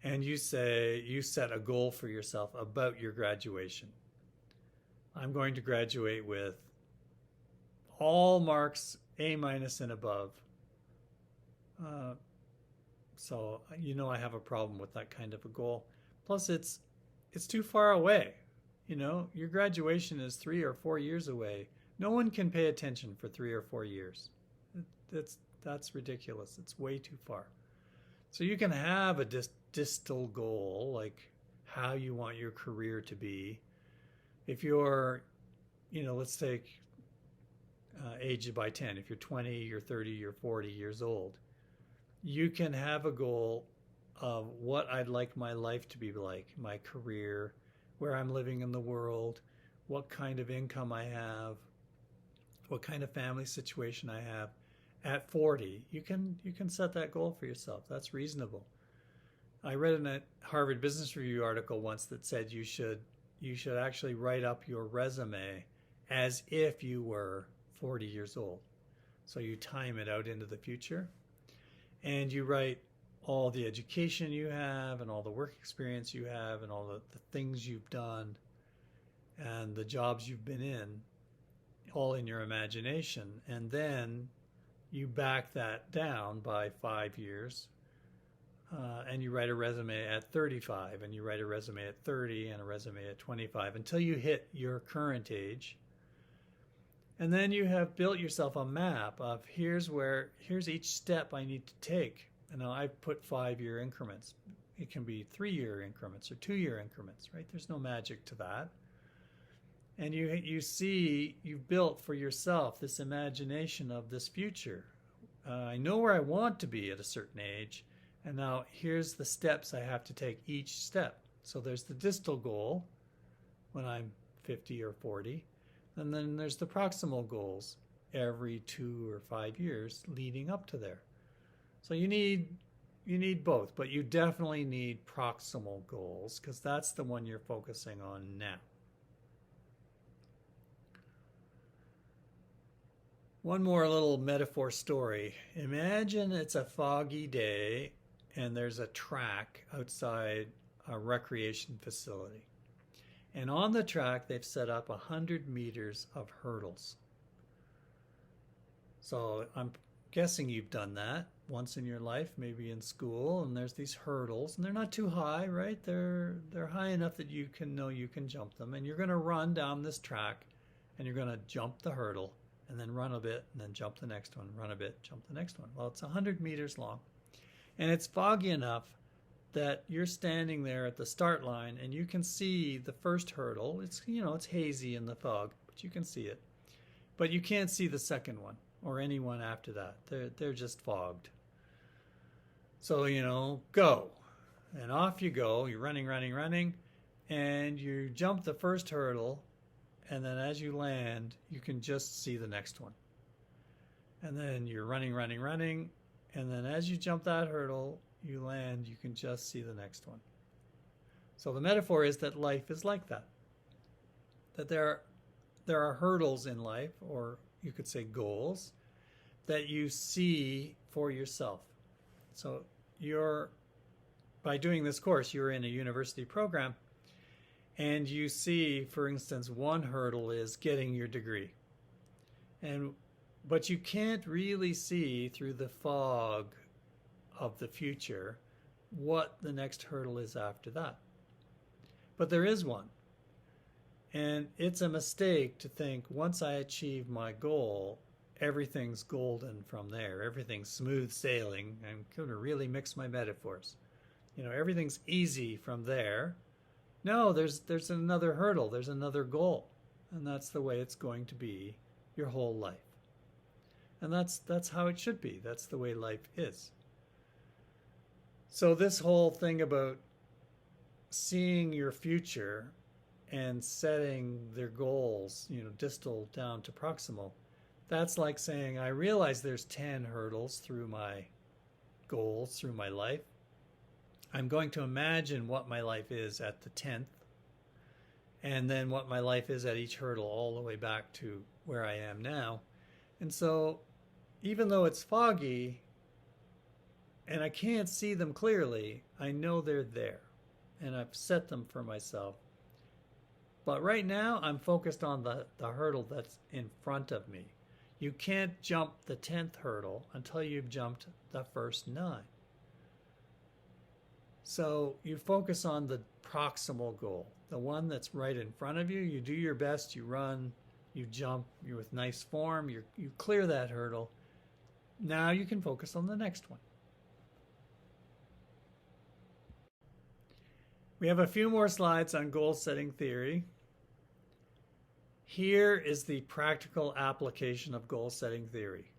And you set a goal for yourself about your graduation. I'm going to graduate with all marks A- and above. So you know I have a problem with that kind of a goal. Plus it's too far away. You know, your graduation is 3 or 4 years away. No one can pay attention for 3 or 4 years. That's ridiculous. It's way too far. So you can have a distal goal, like how you want your career to be. If you're, you know, let's take age by 10. If you're 20, you're 30, you're 40 years old. You can have a goal of what I'd like my life to be like, my career, where I'm living in the world, what kind of income I have, what kind of family situation I have at 40. You can set that goal for yourself. That's reasonable. I read in a Harvard Business Review article once that said you should actually write up your resume as if you were 40 years old. So you time it out into the future, and you write all the education you have and all the work experience you have and all the things you've done and the jobs you've been in, all in your imagination. And then you back that down by 5 years, and you write a resume at 35, and you write a resume at 30, and a resume at 25 until you hit your current age. And then you have built yourself a map of here's each step I need to take. And now I've put 5-year increments. It can be 3-year increments or 2-year increments, right? There's no magic to that. And you see, you've built for yourself this imagination of this future. I know where I want to be at a certain age, and now here's the steps I have to take each step. So there's the distal goal when I'm 50 or 40, and then there's the proximal goals every 2 or 5 years leading up to there. So you need both, but you definitely need proximal goals because that's the one you're focusing on now. One more little metaphor story. Imagine it's a foggy day and there's a track outside a recreation facility. And on the track, they've set up 100 meters of hurdles. So I'm guessing you've done that once in your life, maybe in school, and there's these hurdles, and they're not too high, right? They're high enough that you can know you can jump them, and you're going to run down this track, and you're going to jump the hurdle, and then run a bit, and then jump the next one, run a bit, jump the next one. Well, it's 100 meters long, and it's foggy enough that you're standing there at the start line, and you can see the first hurdle. It's hazy in the fog, but you can see it. But you can't see the second one or anyone after that. They're just fogged. So, go. And off you go. You're running, and you jump the first hurdle, and then as you land, you can just see the next one. And then you're running, and then as you jump that hurdle, you land, you can just see the next one. So the metaphor is that life is like that. That there are hurdles in life, or you could say goals, that you see for yourself. So by doing this course, you're in a university program, and you see, for instance, one hurdle is getting your degree. But you can't really see through the fog of the future what the next hurdle is after that. But there is one. And it's a mistake to think once I achieve my goal, everything's golden from there. Everything's smooth sailing. I'm going to really mix my metaphors. Everything's easy from there. No, there's another hurdle. There's another goal. And that's the way it's going to be your whole life. And that's how it should be. That's the way life is. So this whole thing about seeing your future and setting their goals, distal down to proximal, that's like saying, I realize there's 10 hurdles through my goals, through my life. I'm going to imagine what my life is at the 10th, and then what my life is at each hurdle all the way back to where I am now. And so even though it's foggy and I can't see them clearly, I know they're there, and I've set them for myself. But right now, I'm focused on the hurdle that's in front of me. You can't jump the 10th hurdle until you've jumped the first 9. So you focus on the proximal goal, the one that's right in front of you. You do your best, you run, you jump, you're with nice form, you clear that hurdle. Now you can focus on the next one. We have a few more slides on goal setting theory. Here is the practical application of goal setting theory.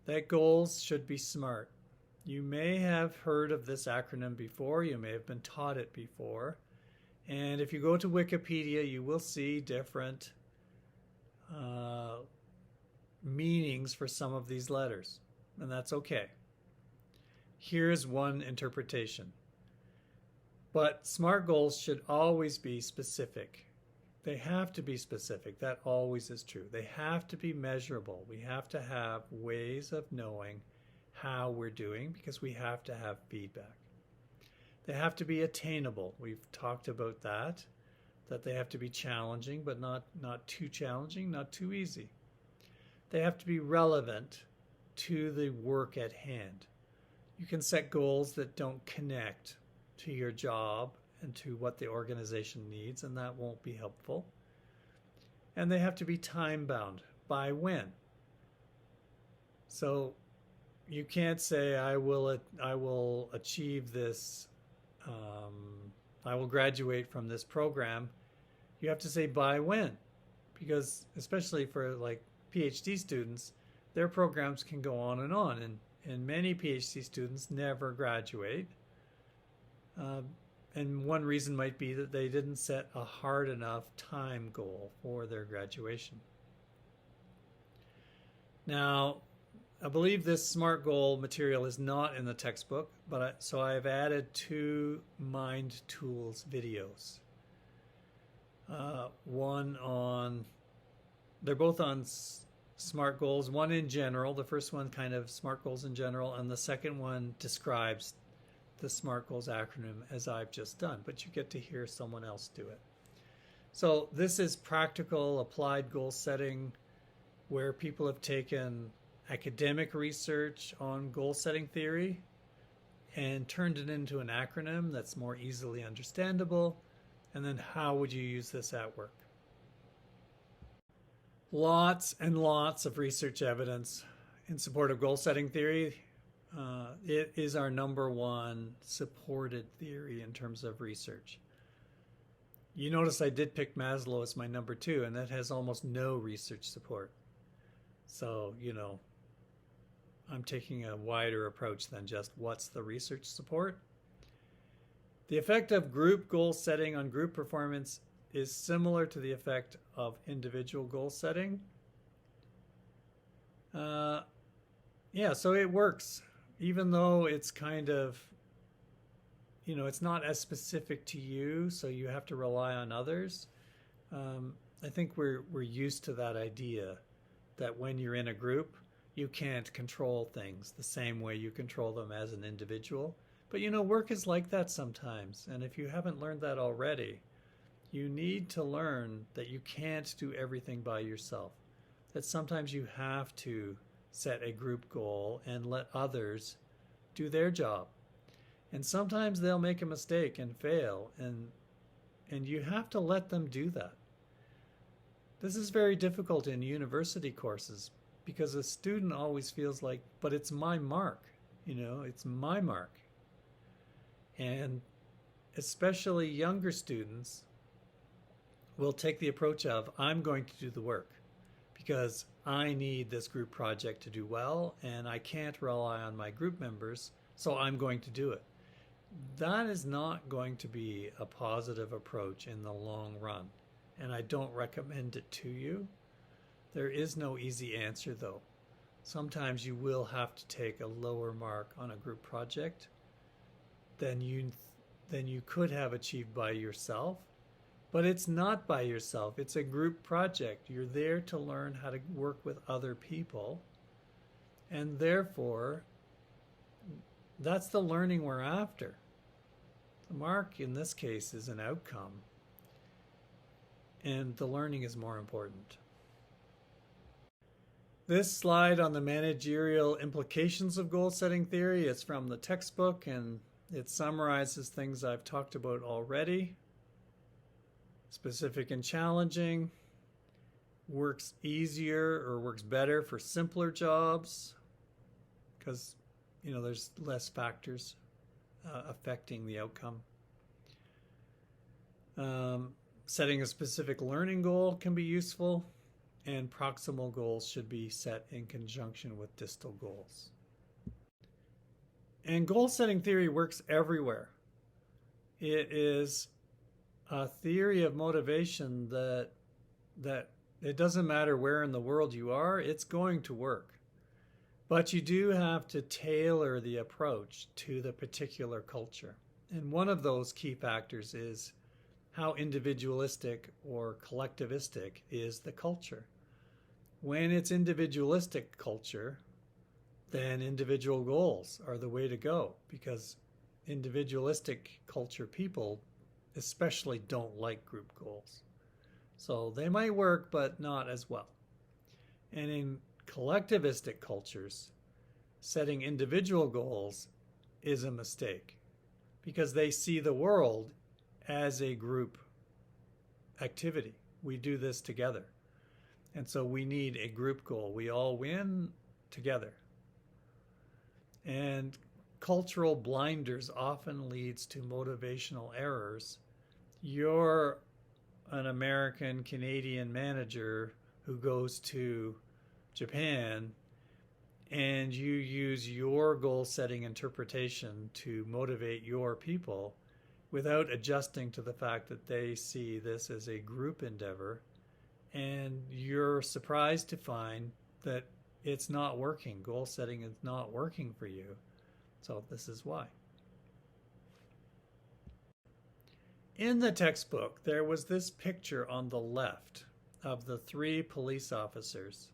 That goals should be SMART. You may have heard of this acronym before. You may have been taught it before. And if you go to Wikipedia, you will see different meanings for some of these letters, and that's okay. Here's one interpretation. But SMART goals should always be specific. They have to be specific. That always is true. They have to be measurable. We have to have ways of knowing how we're doing because we have to have feedback. They have to be attainable. We've talked about that they have to be challenging, but not too challenging, not too easy. They have to be relevant to the work at hand. You can set goals that don't connect to your job and to what the organization needs, and that won't be helpful. And they have to be time-bound. By when? So you can't say, I will achieve this, I will graduate from this program. You have to say by when, because especially for like PhD students, their programs can go on, and many PhD students never graduate. And one reason might be that they didn't set a hard enough time goal for their graduation. Now, I believe this SMART goal material is not in the textbook, so I've added 2 Mind Tools videos. They're both on SMART goals. One in general, the first one kind of SMART goals in general, and the second one describes the SMART goals acronym as I've just done, but you get to hear someone else do it. So this is practical applied goal setting where people have taken academic research on goal setting theory and turned it into an acronym that's more easily understandable. And then how would you use this at work? Lots and lots of research evidence in support of goal setting theory. It is our #1 supported theory in terms of research. You notice I did pick Maslow as my #2, and that has almost no research support. So, I'm taking a wider approach than just what's the research support. The effect of group goal setting on group performance is similar to the effect of individual goal setting. So it works, even though it's kind of, it's not as specific to you, so you have to rely on others. I think we're used to that idea that when you're in a group, you can't control things the same way you control them as an individual. But work is like that sometimes. And if you haven't learned that already, you need to learn that you can't do everything by yourself. That sometimes you have to set a group goal and let others do their job. And sometimes they'll make a mistake and fail, and you have to let them do that. This is very difficult in university courses because a student always feels like, but it's my mark, it's my mark. And especially younger students will take the approach of, I'm going to do the work because I need this group project to do well and I can't rely on my group members, so I'm going to do it. That is not going to be a positive approach in the long run, and I don't recommend it to you. There is no easy answer though. Sometimes you will have to take a lower mark on a group project than you could have achieved by yourself. But it's not by yourself. It's a group project. You're there to learn how to work with other people. And therefore, that's the learning we're after. The mark in this case is an outcome. And the learning is more important. This slide on the managerial implications of goal setting theory is from the textbook, and it summarizes things I've talked about already. Specific and challenging, works easier or works better for simpler jobs because, there's less factors affecting the outcome. Setting a specific learning goal can be useful, and proximal goals should be set in conjunction with distal goals. And goal setting theory works everywhere. It is a theory of motivation that It doesn't matter where in the world you are, it's going to work. But you do have to tailor the approach to the particular culture. And one of those key factors is how individualistic or collectivistic is the culture. When it's individualistic culture, then individual goals are the way to go, because individualistic culture people especially don't like group goals. So they might work, but not as well. And in collectivistic cultures, setting individual goals is a mistake because they see the world as a group activity. We do this together. And so we need a group goal. We all win together. And cultural blinders often leads to motivational errors. You're an American Canadian manager who goes to Japan and you use your goal setting interpretation to motivate your people without adjusting to the fact that they see this as a group endeavor, and you're surprised to find that it's not working. Goal setting is not working for you. So this is why. In the textbook, there was this picture on the left of the 3 police officers.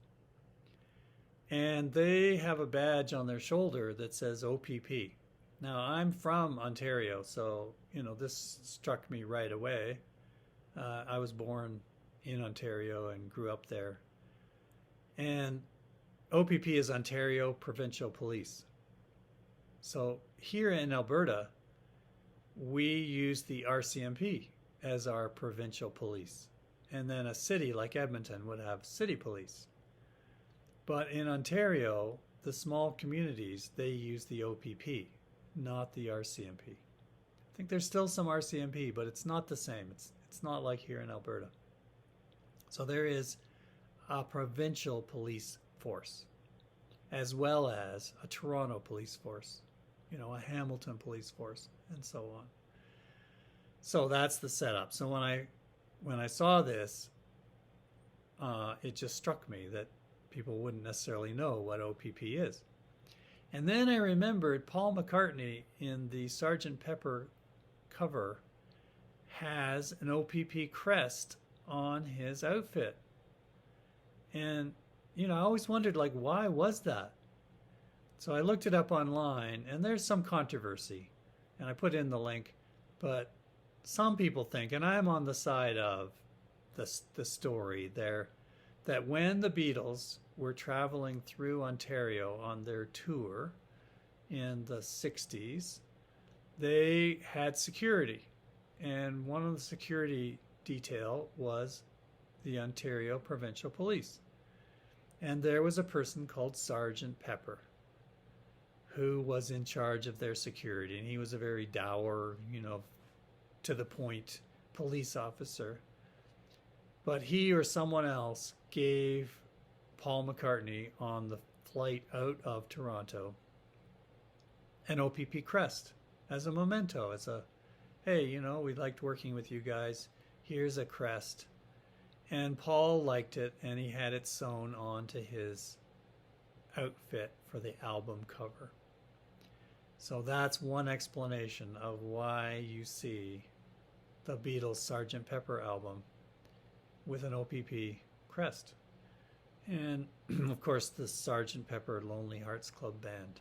And they have a badge on their shoulder that says OPP. Now, I'm from Ontario, so, this struck me right away. I was born in Ontario and grew up there. And OPP is Ontario Provincial Police. So here in Alberta, we use the RCMP as our provincial police. And then a city like Edmonton would have city police. But in Ontario, the small communities, they use the OPP, not the RCMP. I think there's still some RCMP, but it's not the same. It's not like here in Alberta. So there is a provincial police force, as well as a Toronto police force, a Hamilton police force, and so on. So that's the setup. So when I saw this, it just struck me that people wouldn't necessarily know what OPP is. And then I remembered Paul McCartney in the Sgt. Pepper cover has an OPP crest on his outfit. And, I always wondered, why was that? So I looked it up online, and there's some controversy. And I put in the link, but some people think, and I'm on the side of the story there, that when the Beatles were traveling through Ontario on their tour in the 60s, they had security. And one of the security detail was the Ontario Provincial Police. And there was a person called Sgt. Pepper who was in charge of their security. And he was a very dour, to the point police officer. But he or someone else gave Paul McCartney on the flight out of Toronto an OPP crest as a memento, as a, hey, we liked working with you guys. Here's a crest. And Paul liked it, and he had it sewn onto his outfit for the album cover. So that's one explanation of why you see the Beatles' Sgt. Pepper album with an OPP crest. And, of course, the Sgt. Pepper Lonely Hearts Club Band.